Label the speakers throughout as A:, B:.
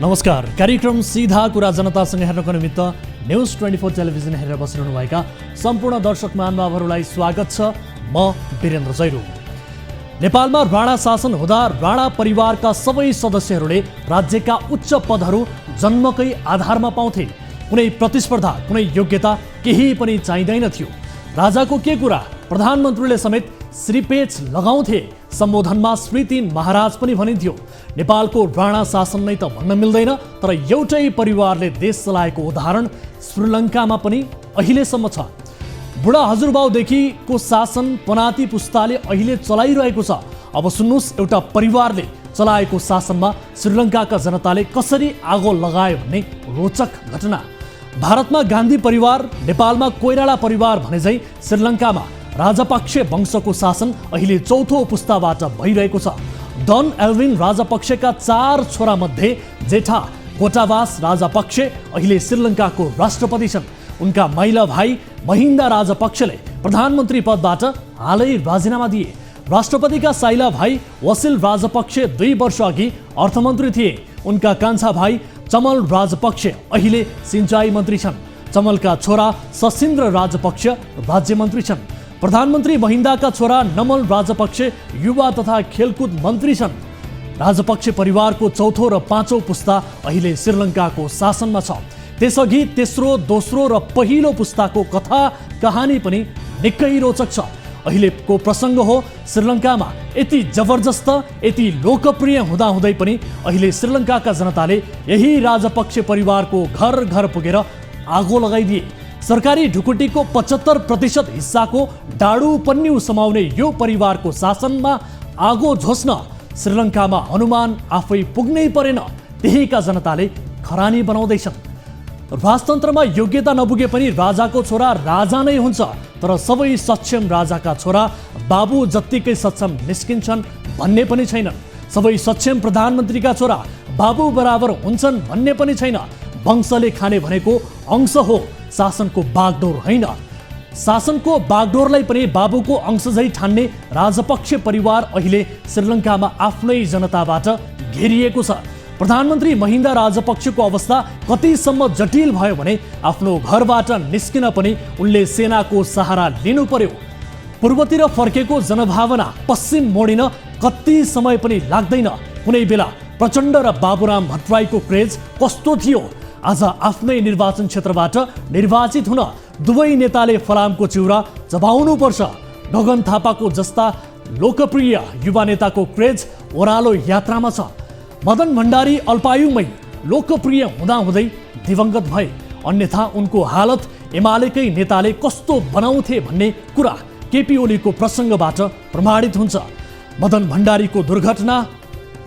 A: नमस्कार। कार्यक्रम सीधा कुरा जनतासँग हेर्नको निमित्त न्युज 24 टेलिभिजन हेरेर बसिरहनुभएका सम्पूर्ण दर्शक महानुभावहरूलाई स्वागत छ। म वीरेन्द्र जैरू। नेपालमा राणा शासन हुँदा राणा परिवारका सबै सदस्यहरूले राज्यका उच्च पदहरू जन्मकै आधारमा पाउँथे। कुनै प्रतिस्पर्धा, कुनै योग्यता केही पनि चाहिँदैन थियो। राजाको के कुरा, प्रधानमन्त्रीले समेत श्रीपेच लगाउँथे। सम्बोधनमा श्री 3 महाराज पनि भनिन्थ्यो। नेपालको राणा शासन नै त भन्न मिल्दैन, तर एउटै परिवारले देश चलाएको उदाहरण श्रीलङ्कामा पनि अहिलेसम्म छ। बुढा हजुरबाउदेखिको शासन पनाती पुस्ताले अहिले चलाइरहेको छ। अब सुन्नुहोस्, एउटा परिवारले चलाएको शासनमा श्रीलङ्काका जनताले कसरी आगो लगायो भन्ने रोचक घटना। भारतमा गान्धी परिवार, नेपालमा कोइराला परिवार भने झै श्रीलङ्कामा राजपक्षे वंशको शासन अहिले चौथो पुस्ताबाट भइरहेको छ। डन एल्विन राजपक्षका 4 छोरा मध्ये जेठा गोटाबास राजपक्षे अहिले श्रीलङ्काको राष्ट्रपति छन्। उनका माइला भाइ महिन्दा राजपक्षले प्रधानमन्त्री पदबाट हालै राजीनामा दिए। राष्ट्रपतिका साइला भाइ वसिल राजपक्षे 2 वर्ष अघि अर्थमन्त्री थिए। उनका कान्छा भाइ चमल राजपक्षे अहिले सिंचाई मन्त्री छन्। चमलका छोरा सशिन्द्र राजपक्ष राज्यमन्त्री छन्। प्रधानमन्त्री महिन्दाका छोरा नमल राजपक्षे युवा तथा खेलकुद मन्त्री छन्। राजपक्षे परिवारको चौथो र 5औं पुस्ता अहिले श्रीलङ्काको शासनमा छ। त्यसअघि तेस्रो, दोस्रो र पहिलो पुस्ताको कथा कहानी पनि निकै रोचक छ। अहिलेको प्रसङ्ग हो, श्रीलङ्कामा यति जबरजस्त, यति लोकप्रिय हुँदाहुँदै पनि अहिले श्रीलङ्काका जनताले यही राजपक्षे परिवारको घर घर पुगेर आगो लगाइदिए। सरकारी ढुकुटीको 75% हिस्साको डाडु पन्यु समाउने यो परिवारको शासनमा आगो झोस्न श्रीलङ्कामा हनुमान आफै पुग्नै परेन। त्यहीका जनताले खरानी बनाउँदैछन्। राजतन्त्रमा योग्यता नपुगे पनि राजाको छोरा राजा नै हुन्छ, तर सबै सक्षम राजाका छोरा बाबु जत्तिकै सक्षम निस्किन्छन् भन्ने पनि छैन। सबै सक्षम प्रधानमन्त्रीका छोरा बाबु बराबर हुन्छन् भन्ने पनि छैन। वंशले खाने भनेको अंश हो, शासनको बागडोर होइन। शासनको बागडोरलाई पनि बाबुको अंश झै ठान्ने राजपक्षे परिवार अहिले श्रीलङ्कामा आफ्नै जनताबाट घेरिएको छ। प्रधानमन्त्री महिन्दा राजपक्षको अवस्था कतिसम्म जटिल भयो भने आफ्नो घरबाट निस्किन पनि उनले सेनाको सहारा लिनु पर्यो। पूर्वतिर फर्केको जनभावना पश्चिम मोडिन कति समय पनि लाग्दैन। कुनै बेला प्रचण्ड र बाबुराम भट्टराईको क्रेज कस्तो थियो। आज आफ्नै निर्वाचन क्षेत्रबाट निर्वाचित हुन दुवै नेताले फलामको चिउरा चबाउनु पर्छ। गगन थापाको जस्ता लोकप्रिय युवा नेताको क्रेज ओह्रालो यात्रामा छ। मदन भण्डारी अल्पायुमै लोकप्रिय हुँदाहुँदै दिवंगत भए। अन्यथा उनको हालत एमालेकै नेताले कस्तो बनाउँथे भन्ने कुरा केपी ओलीको प्रसङ्गबाट प्रमाणित हुन्छ। मदन भण्डारीको दुर्घटना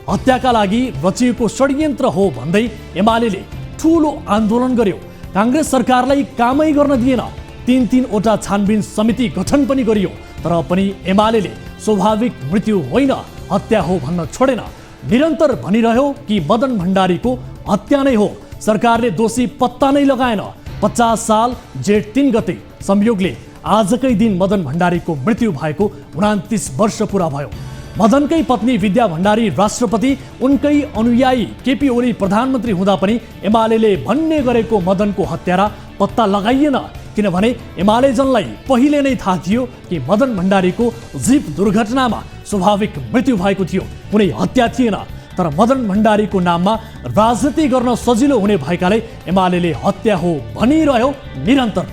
A: हत्याका लागि रचिएको षड्यन्त्र हो भन्दै एमालेले ठूलो आन्दोलन गर्यो। कांग्रेस सरकारलाई कामै गर्न दिएन। 3 वटा छानबिन समिति गठन पनि गरियो, तर पनि एमालेले स्वाभाविक मृत्यु होइन हत्या हो भन्न छोडेन। निरन्तर भनिरह्यो कि मदन भण्डारीको हत्या नै हो। सरकारले दोषी पत्ता नै लगाएन। 50 साल जेठ 3 गते संयोगले आजकै दिन मदन भण्डारीको मृत्यु भएको 29 वर्ष पुरा भयो। मदनकै पत्नी विद्या भण्डारी राष्ट्रपति, उनकै अनुयायी केपी ओली प्रधानमन्त्री हुँदा पनि एमालेले भन्ने गरेको मदनको हत्यारा पत्ता लगाइएन। किनभने एमालेजनलाई पहिले नै थाहा थियो कि मदन भण्डारीको जीप दुर्घटनामा स्वाभाविक मृत्यु भएको थियो, कुनै हत्या थिएन। तर मदन भण्डारीको नाममा राजनीति गर्न सजिलो हुने भएकाले एमालेले हत्या हो भनिरह्यो निरन्तर।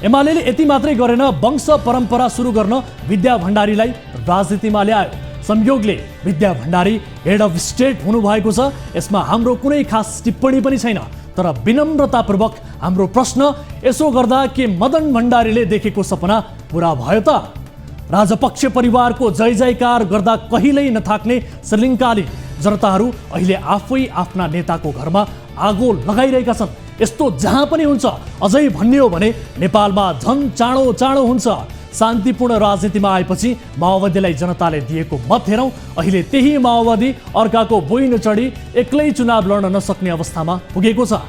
A: एमालेले यति मात्रै गरेन, वंश परम्परा सुरु गर्न विद्या भण्डारीलाई राजनीतिमा ल्यायो। संयोगले विद्या भण्डारी हेड अफ स्टेट हुनुभएको छ। यसमा हाम्रो कुनै खास टिप्पणी पनि छैन, तर विनम्रतापूर्वक हाम्रो प्रश्न यसो गर्दा के मदन भण्डारीले देखेको सपना पुरा भयो त? राजपक्षे परिवारको जय जयकार गर्दा कहिल्यै नथाक्ने श्रीलङ्काली जनताहरू अहिले आफै आफ्ना नेताको घरमा आगो लगाइरहेका छन्। यस्तो जहाँ पनि हुन्छ। अझै भन्ने हो भने नेपालमा झन् चाँडो चाँडो हुन्छ। शान्तिपूर्ण राजनीतिमा आएपछि माओवादीलाई जनताले दिएको मत हेरौँ। अहिले त्यही माओवादी अर्काको बोइन चढी एक्लै चुनाव लड्न नसक्ने अवस्थामा पुगेको छ।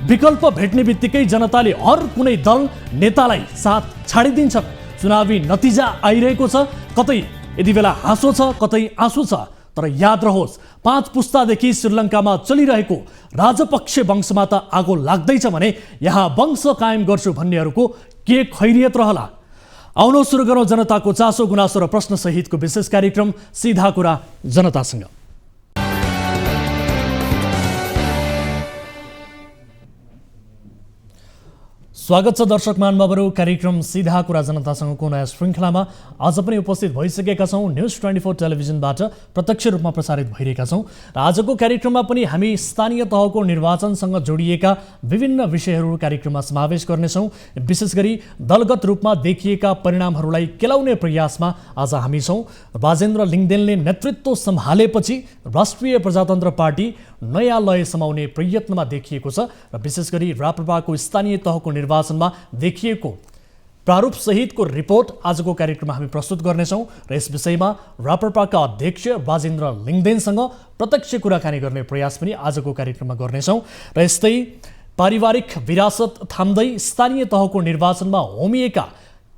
A: विकल्प भेट्ने बित्तिकै जनताले हर कुनै दल नेतालाई साथ छाडिदिन्छन्। चुनावी नतिजा आइरहेको छ। कतै यति बेला हाँसो छ, कतै आँसु छ। तर याद रहोस् 5 पुस्तादेखि श्रीलङ्कामा चलिरहेको राजपक्षे वंशमा त आगो लाग्दैछ भने यहाँ वंश कायम गर्छु भन्नेहरूको के खैरियत रहला। आउनु सुरु गरौँ जनताको चासो गुनासो र प्रश्न सहितको विशेष कार्यक्रम सीधा कुरा जनतासँग। स्वागत छ दर्शक महानुभावहरू, कार्यक्रम सीधा कुरा जनतासँगको नयाँ श्रृङ्खलामा आज पनि उपस्थित भइसकेका छौँ। न्युज 24 टेलिभिजनबाट प्रत्यक्ष रूपमा प्रसारित भइरहेका छौँ र आजको कार्यक्रममा पनि हामी स्थानीय तहको निर्वाचनसँग जोडिएका विभिन्न विषयहरू कार्यक्रममा समावेश गर्नेछौँ। विशेष गरी दलगत रूपमा देखिएका परिणामहरूलाई केलाउने प्रयासमा आज हामी छौँ। राजेन्द्र लिङदेनले नेतृत्व सम्हालेपछि राष्ट्रिय प्रजातन्त्र पार्टी नयाँ लय समाउने प्रयत्नमा देखिएको छ र विशेष गरी राप्रपाको स्थानीय तहको निर्वाचनमा देखिएको प्रारूप सहितको रिपोर्ट आजको कार्यक्रममा हामी प्रस्तुत गर्नेछौँ र यस विषयमा राप्रपाका अध्यक्ष राजेन्द्र लिङदेनसँग प्रत्यक्ष कुराकानी गर्ने प्रयास पनि आजको कार्यक्रममा गर्नेछौँ र यस्तै पारिवारिक विरासत थाम्दै स्थानीय तहको निर्वाचनमा होमिएका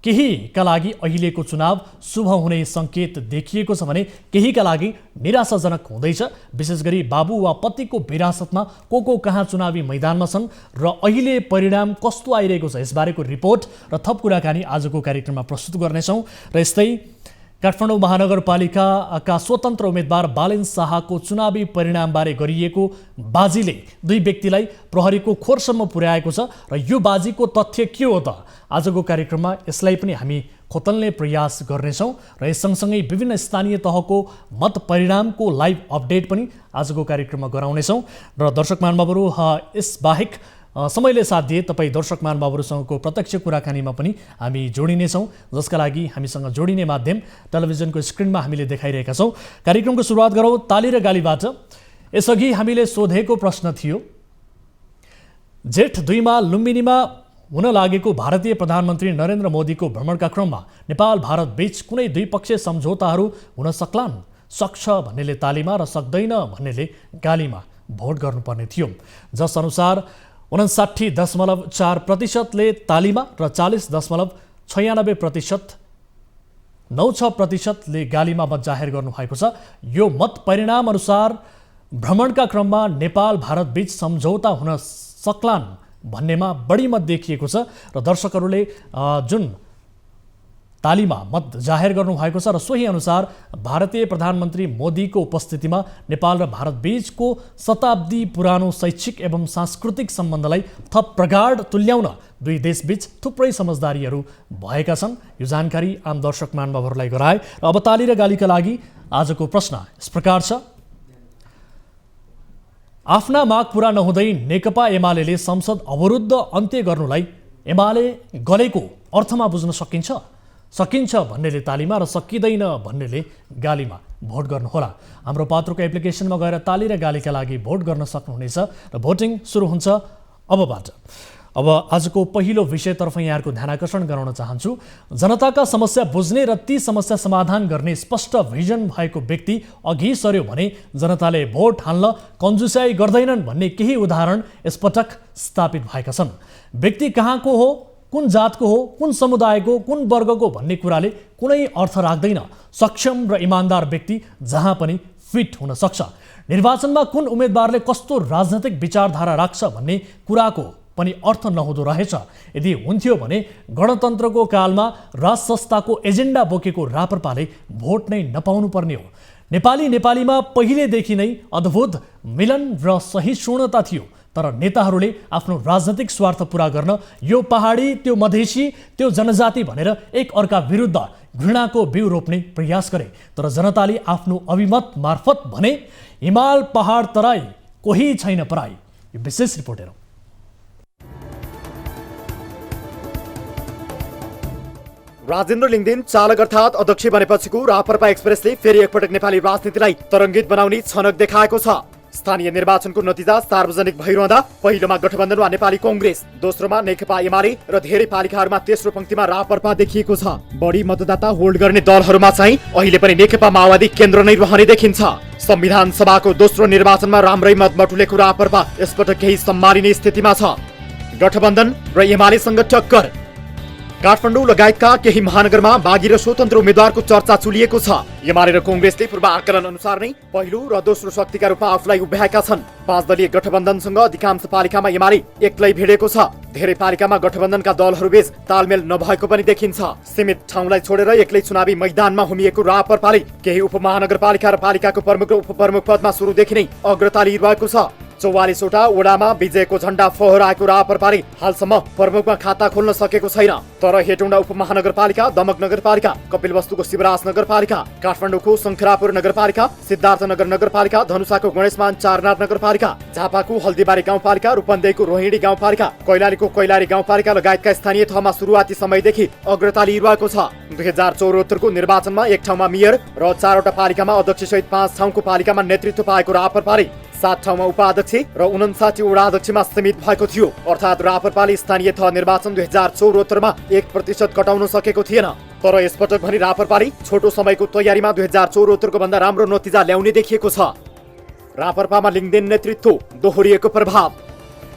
A: केहीका लागि अहिलेको चुनाव शुभ हुने सङ्केत देखिएको छ भने केहीका लागि निराशाजनक हुँदैछ। विशेष गरी बाबु वा पतिको विरासतमा को कहाँ चुनावी मैदानमा छन् र अहिले परिणाम कस्तो आइरहेको छ यसबारेको रिपोर्ट र थप कुराकानी आजको कार्यक्रममा प्रस्तुत गर्नेछौँ र यस्तै काठमाडौँ महानगरपालिकाका स्वतन्त्र उम्मेद्वार बालेन शाहको चुनावी परिणामबारे गरिएको बाजीले दुई व्यक्तिलाई प्रहरीको खोरसम्म पुर्याएको छ र यो बाजीको तथ्य के हो त आजको कार्यक्रममा यसलाई पनि हामी खोतल्ने प्रयास गर्नेछौँ र यस सँगसँगै विभिन्न स्थानीय तहको मत परिणामको लाइभ अपडेट पनि आजको कार्यक्रममा गराउनेछौँ र दर्शक महानुभावहरू यसबाहेक समयले साथ दिए तपाईँ दर्शक महानुभावहरूसँगको प्रत्यक्ष कुराकानीमा पनि हामी जोडिनेछौँ, जसका लागि हामीसँग जोडिने माध्यम टेलिभिजनको स्क्रिनमा हामीले देखाइरहेका छौँ। कार्यक्रमको सुरुवात गरौँ ताली र गालीबाट। यसअघि हामीले सोधेको प्रश्न थियो, जेठ 2 मा लुम्बिनीमा हुन लागेको भारतीय प्रधानमन्त्री नरेन्द्र मोदीको भ्रमणका क्रममा नेपाल भारत बीच कुनै द्विपक्षीय सम्झौताहरू हुन सक्छ भन्नेले तालीमा र सक्दैन भन्नेले गालीमा भोट गर्नुपर्ने थियो। जसअनुसार 59.4%ले तालीमा र 40.96%ले गालीमा मत जाहेर गर्नुभएको छ। यो मत परिणाम अनुसार भ्रमणका क्रममा नेपाल भारत बीच सम्झौता हुन सक्लान् भन्नेमा बढी मत देखिएको छ र दर्शकहरूले जुन तालीमा मत जाहेर गर्नुभएको छ र सोही अनुसार भारतीय प्रधानमन्त्री मोदीको उपस्थितिमा नेपाल र भारत बीचको शताब्दी पुरानो शैक्षिक एवं सांस्कृतिक सम्बन्धलाई थप प्रगाढ तुल्याउन दुई देशबीच थुप्रै समझदारीहरू भएका छन्। यो जानकारी आम दर्शक महानुभावहरूलाई गराए र अब ताली र गालीका लागि आजको प्रश्न यस प्रकार छ। आफ्ना माग पूरा नहुँदै नेकपा एमाले संसद अवरुद्ध अन्त्य गर्नुलाई एमाले गलेको अर्थमा बुझ्न सकिन्छ भन्नेले तालीमा र सकिँदैन भन्नेले गालीमा भोट गर्नुहोला। हाम्रो पात्रोको एप्लिकेसनमा गएर ताली र गालीका लागि भोट गर्न सक्नुहुनेछ र भोटिङ सुरु हुन्छ अबबाट। अब आजको पहिलो विषयतर्फ यहाँहरूको ध्यानाकर्षण गराउन चाहन्छु। जनताका समस्या बुझ्ने र ती समस्या समाधान गर्ने स्पष्ट भिजन भएको व्यक्ति अघि सर्यो भने जनताले भोट हाल्न कन्जुसाई गर्दैनन् भन्ने केही उदाहरण यसपटक स्थापित भएका छन्। व्यक्ति कहाँको हो, कुन जातको हो, कुन समुदायको, कुन वर्गको भन्ने कुराले कुनै अर्थ राख्दैन। सक्षम र इमान्दार व्यक्ति जहाँ पनि फिट हुन सक्छ। निर्वाचनमा कुन उम्मेदवारले कस्तो राजनैतिक विचारधारा राख्छ भन्ने कुराको पनि अर्थ नहुँदो रहेछ। यदि हुन्थ्यो भने गणतन्त्रको कालमा राज संस्थाको एजेन्डा बोकेको राप्रपाले भोट नै नपाउनु पर्ने हो। नेपालीमा पहिलेदेखि नै अद्भुत मिलन र सहिष्णुता थियो, तर नेताहरूले आफ्नो राजनैतिक स्वार्थ पूरा गर्न यो पहाडी, त्यो मधेसी, त्यो जनजाति भनेर एक अर्का विरुद्ध घृणाको बिउ रोप्ने प्रयास गरे। तर जनताले आफ्नो अभिमत मार्फत भने हिमाल पहाड तराई कोही छैन पराई। यो विशेष रिपोर्ट हेरौँ।
B: राजेन्द्र लिङदेन चालक अर्थात् अध्यक्ष बनेपछिको राप्रपा एक्सप्रेसले फेरि एकपटक नेपाली राजनीतिलाई तरङ्गित बनाउने छनक देखाएको छ। स्थानीय निर्वाचनको नतिजा सार्वजनिक भइरहँदा पहिलोमा गठबन्धनमा नेपाली कांग्रेस, दोस्रोमा नेकपा एमाले र धेरै पालिकाहरूमा तेस्रो पंक्तिमा राप्रपा देखिएको छ। बढी मतदाता होल्ड गर्ने दलहरूमा चाहिँ अहिले पनि नेकपा माओवादी केन्द्र नै रहने देखिन्छ। संविधान सभाको दोस्रो निर्वाचनमा राम्रै मत बटुलेको राप्रपा यसपटक केही सम्मानिने स्थितिमा छ। गठबन्धन र एमालेसँग टक्कर। काठमाडौँ लगायतका केही महानगरमा बागी र स्वतन्त्र उम्मेद्वारको चर्चा चुलिएको छ। एमाले र कांग्रेसले पूर्व आकलन अनुसार नै पहिलो र दोस्रो शक्तिका रूपमा आफूलाई उभ्याएका छन्। 5 दलीय गठबन्धनसँग अधिकांश पालिकामा एमाले एक्लै भिडेको छ। धेरै पालिकामा गठबन्धनका दलहरूबीच तालमेल नभएको पनि देखिन्छ। सीमित ठाउँलाई छोडेर एक्लै चुनावी मैदानमा हुमिएको रापरपाले केही उपमहानगरपालिका र पालिकाको प्रमुख र उपप्रमुख पदमा सुरुदेखि नै अग्रता लिइरहेको छ। 44वटा वडामा विजयको झण्डा फहराएको रापरपाले हालसम्म प्रमुखमा खाता खोल्न सकेको छैन। तर हेटौँडा उपमहानगरपालिका, दमक नगरपालिका, कपिलवस्तुको शिवराज नगरपालिका, काठमाडौँको शङ्खरापुर नगरपालिका, सिद्धार्थनगर नगरपालिका, धनुषाको गणेशमान चारनाथ नगरपालिका, झापाको हल्दीबारी गाउँपालिका, रूपन्देहीको रोहिणी गाउँपालिका, कैलालीको कैलाली गाउँपालिका लगायतका स्थानीय तहमा सुरुवाती समयदेखि अग्रता लिइरहेको छ। 2074 को निर्वाचनमा एक ठाउँमा मेयर र 4वटा पालिकामा अध्यक्षसहित 5 ठाउँको पालिकामा नेतृत्व पाएको रापरपाले 7 ठाउँमा उपाध्यक्ष र 59 वडा अध्यक्षमा सीमित भएको थियो। अर्थात् रापरपाले स्थानीय तह निर्वाचन 2074 मा 1% कटाउन सकेको थिएन। तर यसपटक भने रापरपाले छोटो समयको तयारीमा 2074 को भन्दा राम्रो नतिजा ल्याउने देखिएको छ। रापरपामा लिङ्गदेन नेतृत्व, दोहोरिएको प्रभाव।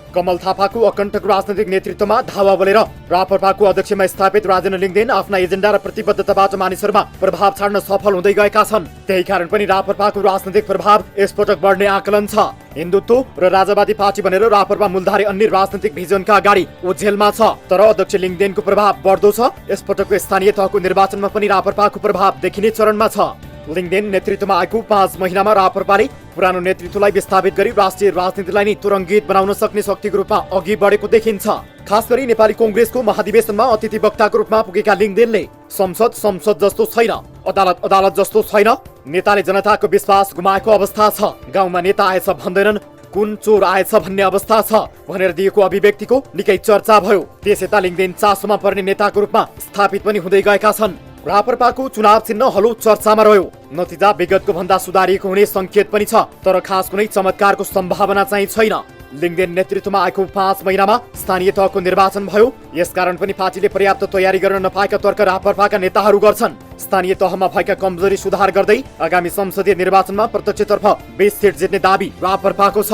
B: कमल थापाको अकण्ठक राजनैतिक नेतृत्वमा धावा बोलेर रापरपाको अध्यक्षमा स्थापित राजेन्द्र लिङ्गदेन आफ्ना एजेन्डा र प्रतिबद्धताबाट मानिसहरूमा प्रभाव छाड्न सफल हुँदै गएका छन्। त्यही कारण पनि रापरपाको राजनैतिक प्रभाव यसपटक बढ्ने आकलन छ। हिन्दुत्व र राजावादी पार्टी भनेर रापरपा मूलधारी अन्य राजनैतिक भिजनका अगाडि ओझेलमा छ। तर अध्यक्ष लिङ्गदेनको प्रभाव बढ्दो छ। यसपटकको स्थानीय तहको निर्वाचनमा पनि रापरपाको प्रभाव देखिने चरणमा छ। लिङ्गदेन नेतृत्वमा आएको 5 महिनामा रापरपाले पुरानो नेतृत्वलाई विस्थापित गरी राष्ट्रिय राजनीतिलाई नै तुरङ्गित बनाउन सक्ने शक्तिको रूपमा अघि बढेको देखिन्छ। खास गरी नेपाली कांग्रेसको महाधिवेशनमा अतिथि वक्ताको रूपमा पुगेका लिङ्गदेनले संसद जस्तो छैन, अदालत जस्तो छैन, नेताले जनताको विश्वास गुमाएको अवस्था छ, गाउँमा नेता आएछ भन्दैनन्, कुन चोर आएछ भन्ने अवस्था छ भनेर दिएको अभिव्यक्तिको निकै चर्चा भयो। त्यसयता लिङ्गदेन चासोमा पर्ने नेताको रूपमा स्थापित पनि हुँदै गएका छन्। रापरपाको चुनाव चिन्ह हलो चर्चामा रह्यो। नतिजा विगतको भन्दा सुधारिएको हुने संकेत पनि छ। तर खास कुनै चमत्कारको सम्भावना चाहिँ छैन। लिङ्गदेन नेतृत्वमा आएको 5 महिनामा स्थानीय तहको निर्वाचन भयो। यसकारण पनि पार्टीले पर्याप्त तयारी गर्न नपाएका तर्क रापरपाका नेताहरू गर्छन्। स्थानीय तहमा भएका कमजोरी सुधार गर्दै आगामी संसदीय निर्वाचनमा प्रत्यक्षतर्फ 20 सिट जित्ने दाबी रापरपाको छ।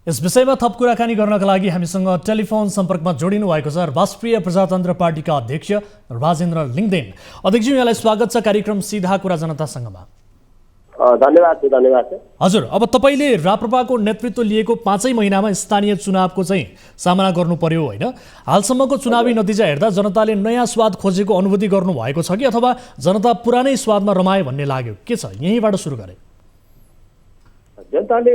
A: यस विषयमा थप कुराकानी गर्नका लागि हामीसँग टेलिफोन सम्पर्कमा जोडिनु भएको छ राष्ट्रिय प्रजातन्त्र पार्टीका अध्यक्ष राजेन्द्र लिङ्गदेन। अध्यक्ष, यहाँलाई स्वागत छ कार्यक्रम सीधा कुरा जनतासँगमा।
C: धन्यवाद।
A: हजुर, अब तपाईँले राप्रपाको नेतृत्व लिएको 5 महिनामा स्थानीय चुनावको चाहिँ सामना गर्नु पर्यो होइन? हालसम्मको चुनावी नतिजा हेर्दा जनताले नयाँ स्वाद खोजेको अनुभूति गर्नु भएको छ कि अथवा जनता पुरानै स्वादमा रमायो भन्ने लाग्यो? के छ, यहीँबाट सुरु गरे।
C: जनताले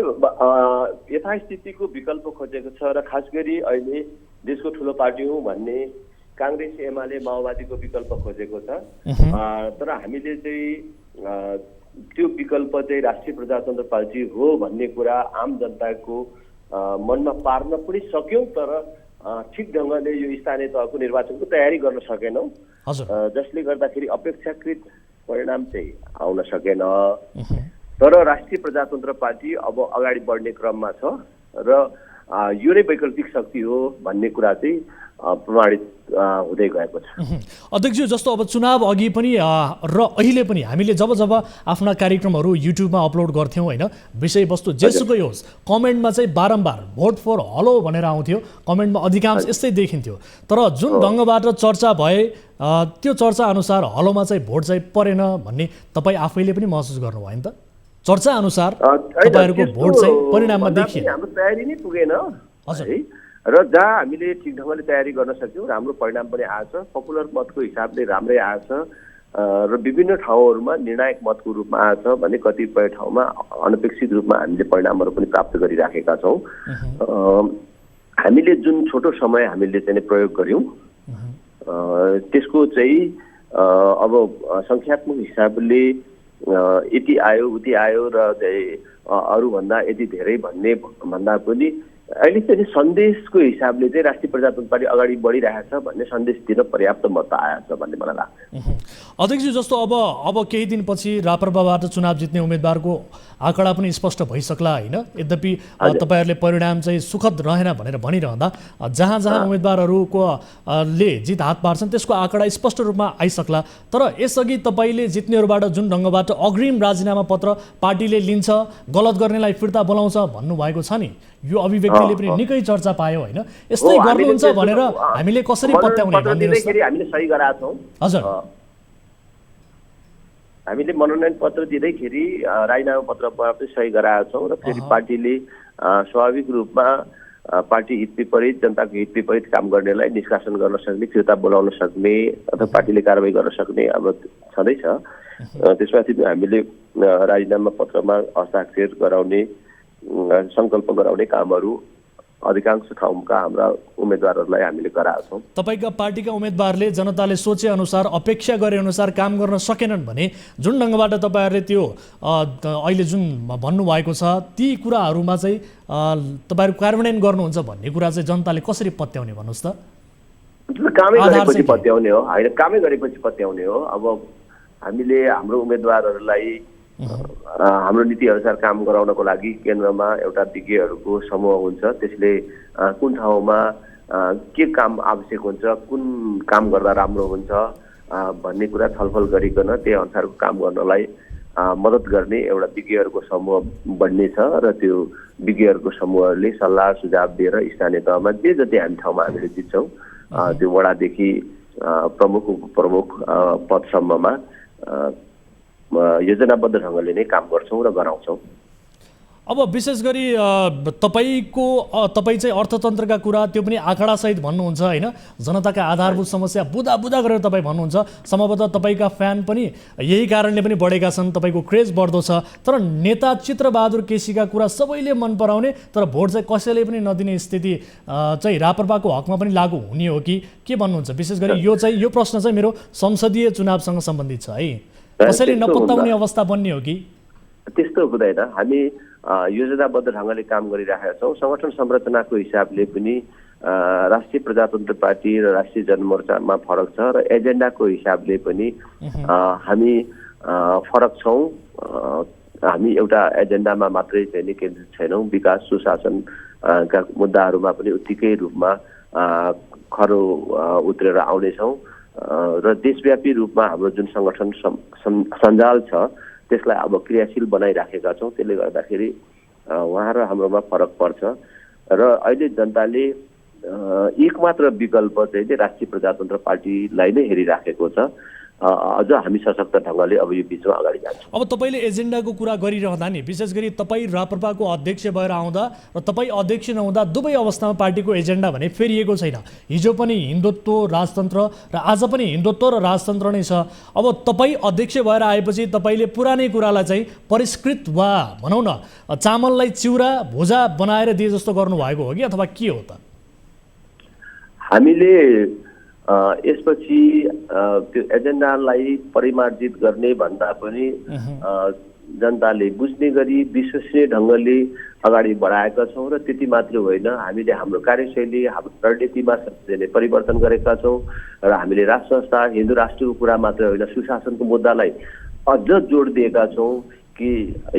C: यथास्थितिको विकल्प खोजेको छ र खास गरी अहिले देशको ठुलो पार्टी हो भन्ने कांग्रेस, एमाले, माओवादीको विकल्प खोजेको छ। तर हामीले चाहिँ त्यो विकल्प चाहिँ राष्ट्रिय प्रजातन्त्र पार्टी हो भन्ने कुरा आम जनताको मनमा पार्न पनि सक्यौँ। तर ठिक ढङ्गले यो स्थानीय तहको निर्वाचनको तयारी गर्न सकेनौँ, जसले गर्दाखेरि अपेक्षाकृत परिणाम चाहिँ आउन सकेन। तर राष्ट्रिय प्रजातन्त्र पार्टी अब अगाडि बढ्ने क्रममा छ र यो नै वैकल्पिक शक्ति हो भन्ने कुरा चाहिँ प्रमाणित हुँदै गएको छ।
A: अध्यक्ष, जस्तो अब चुनाव अघि पनि र अहिले पनि हामीले जब आफ्ना कार्यक्रमहरू युट्युबमा अपलोड गर्थ्यौँ होइन, विषयवस्तु जेसुकै होस्, कमेन्टमा चाहिँ बारम्बार भोट फर हलो भनेर आउँथ्यो। कमेन्टमा अधिकांश यस्तै देखिन्थ्यो। तर जुन ढङ्गबाट चर्चा भए त्यो चर्चा अनुसार हलोमा चाहिँ भोट चाहिँ परेन भन्ने तपाईँ आफैले पनि महसुस गर्नुभयो नि त? चर्चा अनुसार तपाईहरुको भोट चाहिँ परिणाममा देखिएन।
C: हाम्रो तयारी नै पुगेन है, र जहाँ हामीले ठिक ढङ्गले तयारी गर्न सक्यौँ राम्रो परिणाम पनि आएछ। पपुलर मतको हिसाबले राम्रै आएछ र विभिन्न ठाउँहरूमा निर्णायक मतको रूपमा आएछ भने कतिपय ठाउँमा अनपेक्षित रूपमा हामीले परिणामहरू पनि प्राप्त गरिराखेका छौँ। हामीले जुन छोटो समय हामीले चाहिँ प्रयोग गर्यौँ त्यसको चाहिँ अब सङ्ख्यात्मक हिसाबले यति आयो उति आयो र अरूभन्दा यति धेरै भन्ने भन्दा पनि अहिले चाहिँ सन्देशको हिसाबले चाहिँ राष्ट्रिय प्रजातन्त्र पार्टी अगाडि बढिरहेछ भन्ने सन्देश दिन पर्याप्त मत आएछ भन्ने मलाई लाग्छ।
A: अध्यक्ष, जस्तो अब केही दिनपछि राप्रपाबाट चुनाव जित्ने उम्मेदवारको आँकडा पनि स्पष्ट भइसक्ला होइन? यद्यपि तपाईँहरूले परिणाम चाहिँ सुखद रहेन भनेर भनिरहँदा जहाँ उम्मेदवारहरूको ले जित हात पार्छन् त्यसको आँकडा स्पष्ट रूपमा आइसक्ला। तर यसअघि तपाईँले जित्नेहरूबाट जुन ढङ्गबाट अग्रिम राजीनामा पत्र पार्टीले लिन्छ, गलत गर्नेलाई फिर्ता बोलाउँछ भन्नुभएको छ नि, यो अभिव्यक्ति व्यक्तिले पनि निकै चर्चा पायो होइन, यस्तै गर्नुहुन्छ भनेर हामीले कसरी पत्याउने भनिदिनुहोस् त।
C: हामीले सही गराएको छौँ।
A: हजुर,
C: हामीले मनोनयन पत्र दिँदैखेरि राजीनामा पत्रमा पनि सही गराएका छौँ र फेरि पार्टीले स्वाभाविक रूपमा पार्टी हित विपरीत, जनताको हित विपरीत काम गर्नेलाई निष्कासन गर्न सक्ने, फिर्ता बोलाउन सक्ने अथवा पार्टीले कारबाही गर्न सक्ने अब छँदैछ। त्यसमाथि हामीले राजीनामा पत्रमा हस्ताक्षर गराउने, सङ्कल्प गराउने कामहरू अधिकांश ठाउँका हाम्रा उम्मेदवारहरूलाई हामीले गराएका छौँ।
A: तपाईँका पार्टीका उम्मेदवारले जनताले सोचे अनुसार, अपेक्षा गरे अनुसार काम गर्न सकेनन् भने जुन ढङ्गबाट तपाईँहरूले त्यो अहिले जुन भन्नुभएको छ ती कुराहरूमा चाहिँ तपाईँहरू कार्यान्वयन गर्नुहुन्छ भन्ने कुरा चाहिँ जनताले कसरी पत्याउने भन्नुहोस् त?
C: कामै गरेपछि पत्याउने हो होइन, कामै गरेपछि पत्याउने हो। अब हामीले हाम्रो उम्मेदवारहरूलाई हाम्रो नीतिअनुसार काम गराउनको लागि केन्द्रमा एउटा विज्ञहरूको समूह हुन्छ, त्यसले कुन ठाउँमा के काम आवश्यक हुन्छ, कुन काम गर्दा राम्रो हुन्छ भन्ने कुरा छलफल गरिकन त्यही अनुसारको काम गर्नलाई मद्दत गर्ने एउटा विज्ञहरूको समूह बन्ने छ र त्यो विज्ञहरूको समूहले सल्लाह सुझाव दिएर स्थानीय तहमा जे जति हामी ठाउँमा हामीले जित्छौँ त्यो वडादेखि प्रमुख उपप्रमुख पदसम्ममा योजनाबद्ध ढङ्गले नै काम गर्छौँ र गराउँछौँ।
A: अब विशेष गरी तपाईँ चाहिँ अर्थतन्त्रका कुरा त्यो पनि आँकडासहित भन्नुहुन्छ होइन, जनताका आधारभूत समस्या बुदा बुदा गरेर तपाईँ भन्नुहुन्छ। सम्भवतः तपाईँका फ्यान पनि यही कारणले पनि बढेका छन्, तपाईँको क्रेज बढ्दो छ। तर नेता चित्रबहादुर केसीका कुरा सबैले मन पराउने तर भोट चाहिँ कसैले पनि नदिने स्थिति चाहिँ राप्रपाको हकमा पनि लागू हुने हो कि के भन्नुहुन्छ? विशेष गरी यो प्रश्न चाहिँ मेरो संसदीय चुनावसँग सम्बन्धित छ है, कसैले नपत्याउने अवस्था बन्ने हो कि?
C: त्यस्तो हुँदैन। हामी योजनाबद्ध ढङ्गले काम गरिरहेका छौँ। सङ्गठन संरचनाको हिसाबले पनि राष्ट्रिय प्रजातन्त्र पार्टी र राष्ट्रिय जनमोर्चामा फरक छ र एजेन्डाको हिसाबले पनि हामी फरक छौँ। हामी एउटा एजेन्डामा मात्रै चाहिँ केन्द्रित छैनौँ, विकास सुशासनका मुद्दाहरूमा पनि उत्तिकै रूपमा खरो उत्रेर आउनेछौँ र देशव्यापी रूपमा हाम्रो जुन सङ्गठन सञ्जाल छ त्यसलाई अब क्रियाशील बनाइराखेका छौँ। त्यसले गर्दाखेरि उहाँ र हाम्रोमा फरक पर्छ र अहिले जनताले एकमात्र विकल्प चाहिँ राष्ट्रिय प्रजातन्त्र पार्टीलाई नै हेरिराखेको छ। अझ हामी सशक्त ढङ्गले अब यो बिचमा अगाडि जान्छौँ।
A: अब तपाईँले एजेन्डाको कुरा गरिरहँदा नि विशेष गरी तपाईँ राप्रपाको अध्यक्ष भएर आउँदा र तपाईँ अध्यक्ष नहुँदा दुवै अवस्थामा पार्टीको एजेन्डा भने फेरिएको छैन। हिजो पनि हिन्दुत्व राजतन्त्र र आज पनि हिन्दुत्व र राजतन्त्र नै छ। अब तपाईँ अध्यक्ष भएर आएपछि तपाईँले पुरानै कुरालाई चाहिँ परिष्कृत वा भनौँ न चामललाई चिउरा भुजा बनाएर दिए जस्तो गर्नुभएको हो कि अथवा के हो त?
C: हामीले यसपछि त्यो एजेन्डालाई परिमार्जित गर्ने भन्दा पनि जनताले बुझ्ने गरी विश्वसनीय ढङ्गले अगाडि बढाएका छौँ र त्यति मात्र होइन, हामीले हाम्रो कार्यशैली हाम्रो रणनीतिमा परिवर्तन गरेका छौँ र हामीले राष्ट्र संस्था हिन्दू राष्ट्रको कुरा मात्र होइन सुशासनको मुद्दालाई अझ जोड दिएका छौँ कि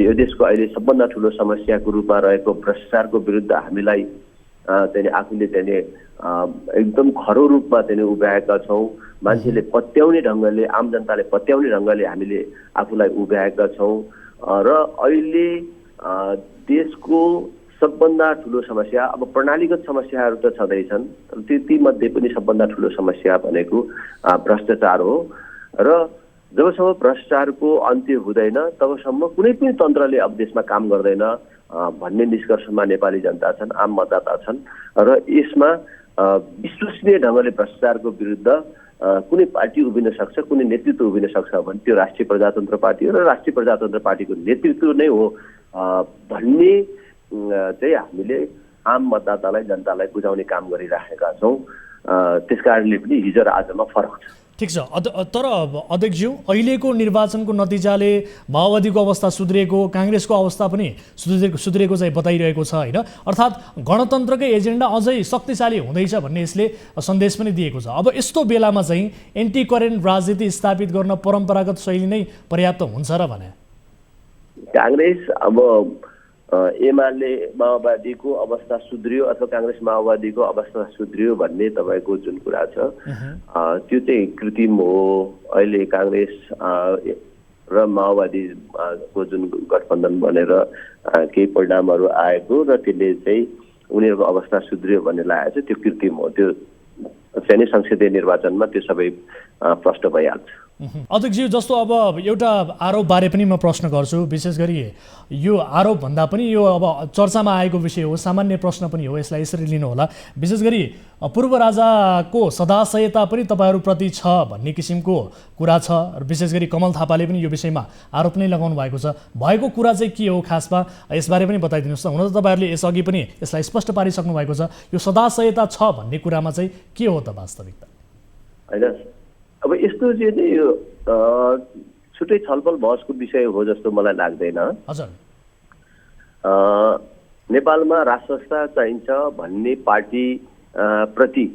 C: यो देशको अहिले सबभन्दा ठुलो समस्याको रूपमा रहेको भ्रष्टाचारको विरुद्ध हामीलाई चाहिँ आफूले चाहिँ एकदम खरो रूपमा चाहिँ उभ्याएका छौँ। मान्छेले पत्याउने ढङ्गले, आम जनताले पत्याउने ढङ्गले हामीले आफूलाई उभ्याएका छौँ र अहिले देशको सबभन्दा ठुलो समस्या अब प्रणालीगत समस्याहरू त छँदैछन्, ती मध्ये पनि सबभन्दा ठुलो समस्या भनेको भ्रष्टाचार हो र जबसम्म भ्रष्टाचारको अन्त्य हुँदैन तबसम्म कुनै पनि तन्त्रले अब देशमा काम गर्दैन भन्ने निष्कर्षमा नेपाली जनता छन्, आम मतदाता छन् र यसमा विश्वसनीय ढङ्गले भ्रष्टाचारको विरुद्ध कुनै पार्टी उभिन सक्छ, कुनै नेतृत्व उभिन सक्छ भने त्यो राष्ट्रिय प्रजातन्त्र पार्टी हो र राष्ट्रिय प्रजातन्त्र पार्टीको नेतृत्व नै हो भन्ने चाहिँ हामीले आम मतदातालाई जनतालाई बुझाउने काम गरिराखेका छौँ। त्यसकारणले पनि हिजो र आजमा फरक छ।
A: ठिक छ। तर अध्यक्षज्यू अहिलेको निर्वाचनको नतिजाले माओवादीको अवस्था सुध्रिएको, काङ्ग्रेसको अवस्था पनि सुध्रिएको चाहिँ बताइरहेको छ होइन। अर्थात् गणतन्त्रकै एजेन्डा अझै शक्तिशाली हुँदैछ भन्ने यसले सन्देश पनि दिएको छ। अब यस्तो बेलामा चाहिँ एन्टी करेन्ट राजनीति स्थापित गर्न परम्परागत शैली नै पर्याप्त हुन्छ र भने?
C: काङ्ग्रेस अब एमाले माओवादीको अवस्था सुध्रियो अथवा काङ्ग्रेस माओवादीको अवस्था सुध्रियो भन्ने तपाईँको जुन कुरा छ त्यो चाहिँ कृत्रिम हो। अहिले काङ्ग्रेस र माओवादीको जुन गठबन्धन बनेर केही परिणामहरू आएको र त्यसले चाहिँ उनीहरूको अवस्था सुध्रियो भन्ने लागेको छ त्यो कृत्रिम हो। त्यो चाहिँ नि संसदीय निर्वाचनमा त्यो सबै प्रष्ट भइहाल्छ।
A: अध्यक्षज्यू, जस्तो अब एउटा आरोपबारे पनि म प्रश्न गर्छु। विशेष गरी यो आरोप भन्दा पनि यो अब चर्चामा आएको विषय हो, सामान्य प्रश्न पनि हो, यसलाई यसरी लिनु होला। विशेष गरी पूर्व राजाको सदाशयता पनि तपाईँहरूप्रति छ भन्ने किसिमको कुरा छ। विशेष गरी कमल थापाले पनि यो विषयमा आरोप नै लगाउनु भएको छ। भएको कुरा चाहिँ के हो खासमा, यसबारे पनि बताइदिनुहोस् न। हुन त तपाईँहरूले यसअघि पनि यसलाई स्पष्ट पारिसक्नु भएको छ, यो सदाशयता छ भन्ने कुरामा चाहिँ के हो त वास्तविकता?
C: होइन, अब यस्तो चाहिँ नि यो छुट्टै छलफल बहसको विषय हो जस्तो मलाई लाग्दैन।
A: हजुर,
C: नेपालमा राष्ट्रसंस्था चाहिन्छ भन्ने पार्टी प्रति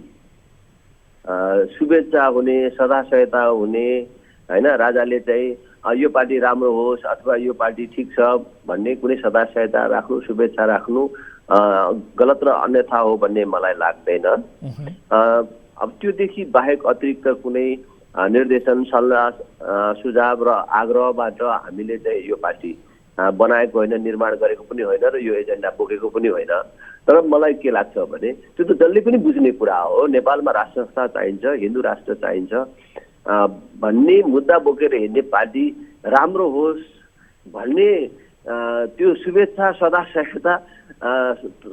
C: शुभेच्छा हुने, सदाशयता हुने, होइन, राजाले चाहिँ यो पार्टी राम्रो होस् अथवा यो पार्टी ठिक छ भन्ने कुनै सदाशयता राख्नु, शुभेच्छा राख्नु गलत र अन्यथा हो भन्ने मलाई लाग्दैन। अब त्योदेखि बाहेक अतिरिक्त कुनै निर्देशन, सल्लाह, सुझाव र आग्रहबाट हामीले चाहिँ यो पार्टी बनाएको होइन, निर्माण गरेको पनि होइन र यो एजेन्डा बोकेको पनि होइन। तर मलाई के लाग्छ भने त्यो त जसले पनि बुझ्ने कुरा हो, नेपालमा राष्ट्र संस्था चाहिन्छ, हिन्दू राष्ट्र चाहिन्छ भन्ने मुद्दा बोकेर हिँड्ने पार्टी राम्रो होस् भन्ने त्यो शुभेच्छा, सदाशयता,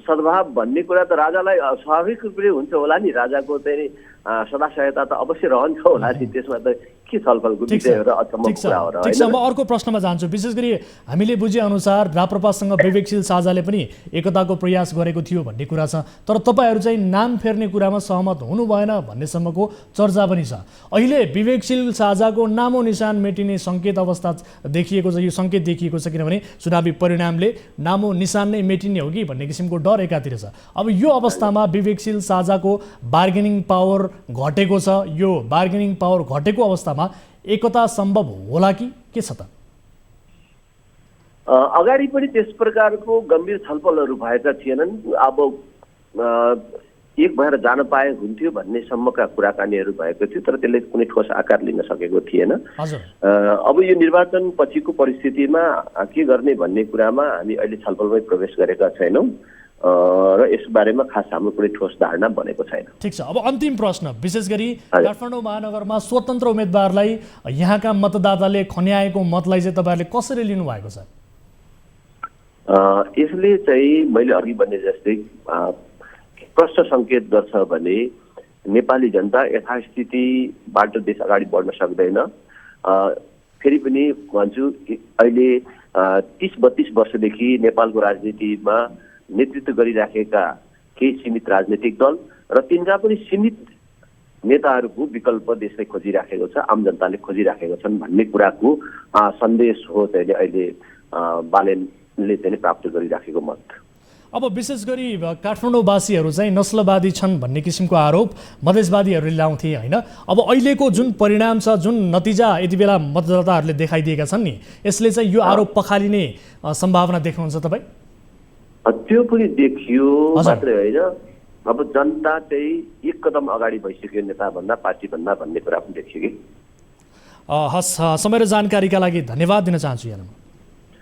C: सद्भाव भन्ने कुरा त राजालाई स्वाभाविक रूपले हुन्छ होला नि। राजाको चाहिँ सदाशयता त अवश्य रहन्छ होला नि, त्यसमा त के छलफलको विषय हो र अचम्मको कुरा हो र।
A: ठिक छ, म अर्को प्रश्नमा जान्छु। विशेष गरी हामीले बुझेअनुसार राप्रपासँग विवेकशील साझाले पनि एकताको प्रयास गरेको थियो भन्ने कुरा छ, तर तपाईँहरू चाहिँ नाम फेर्ने कुरामा सहमत हुनु भएन भन्नेसम्मको चर्चा पनि छ। अहिले विवेकशील साझाको नामो निशान मेटिने सङ्केत अवस्था देखिएको छ। यो सङ्केत देखिएको छ किनभने चुनावी परिणामले नामो निशान नै मेटिने हो कि भन्ने किसिमको डर एकातिर छ। अब यो अवस्थामा विवेकशील साझाको बार्गेनिङ पावर घटेको छ। यो बार्गेनिङ पावर घटेको अवस्थामा एकता सम्भव होला कि के छ त?
C: अगाडि पनि त्यस प्रकारको गम्भीर छलफलहरू भएका थिएनन्। अब एक भएर जान पाए हुन्थ्यो भन्ने सम्मका कुराकानीहरू भएको थियो, तर त्यसले कुनै ठोस आकार लिन सकेको थिएन। अब यो निर्वाचन पछिको परिस्थितिमा के गर्ने भन्ने कुरामा हामी अहिले छलफलमै प्रवेश गरेका छैनौँ र यसबारेमा खास हाम्रो कुनै ठोस धारणा बनेको छैन।
A: ठिक छ, अब अन्तिम प्रश्न। विशेष गरी काठमाडौँ महानगरमा स्वतन्त्र उम्मेदवारलाई यहाँका मतदाताले खन्याएको मतलाई चाहिँ तपाईँहरूले कसरी लिनुभएको छ?
C: यसले चाहिँ मैले अघि भने जस्तै प्रश्न सङ्केत गर्छ भने नेपाली जनता यथास्थितिबाट देश अगाडि बढ्न सक्दैन। फेरि पनि भन्छु, अहिले 30-32 वर्षदेखि नेपालको राजनीतिमा नेतृत्व गरिराखेका केही सीमित राजनीतिक दल र तिनका पनि सीमित नेताहरूको विकल्प देशले खोजिराखेको छ, आम जनताले खोजिराखेका छन् भन्ने कुराको सन्देश हो चाहिँ अहिले बालेनले चाहिँ प्राप्त गरिराखेको मत।
A: अब विशेष गरी काठमाडौँवासीहरू चाहिँ नस्लवादी छन् भन्ने किसिमको आरोप मधेसवादीहरूले लाउँथे होइन। अब अहिलेको जुन परिणाम छ, जुन नतिजा यति बेला मतदाताहरूले देखाइदिएका छन् नि, यसले चाहिँ यो आरोप पखालिने सम्भावना देख्नुहुन्छ तपाईँ?
C: त्यो पनि देखियो मात्रै होइन, अब जनता चाहिँ एक कदम अगाडि भइसक्यो नेताभन्दा, पार्टीभन्दा भन्ने कुरा पनि देखियो कि।
A: हस्, समय र जानकारीका लागि धन्यवाद दिन चाहन्छु यहाँमा।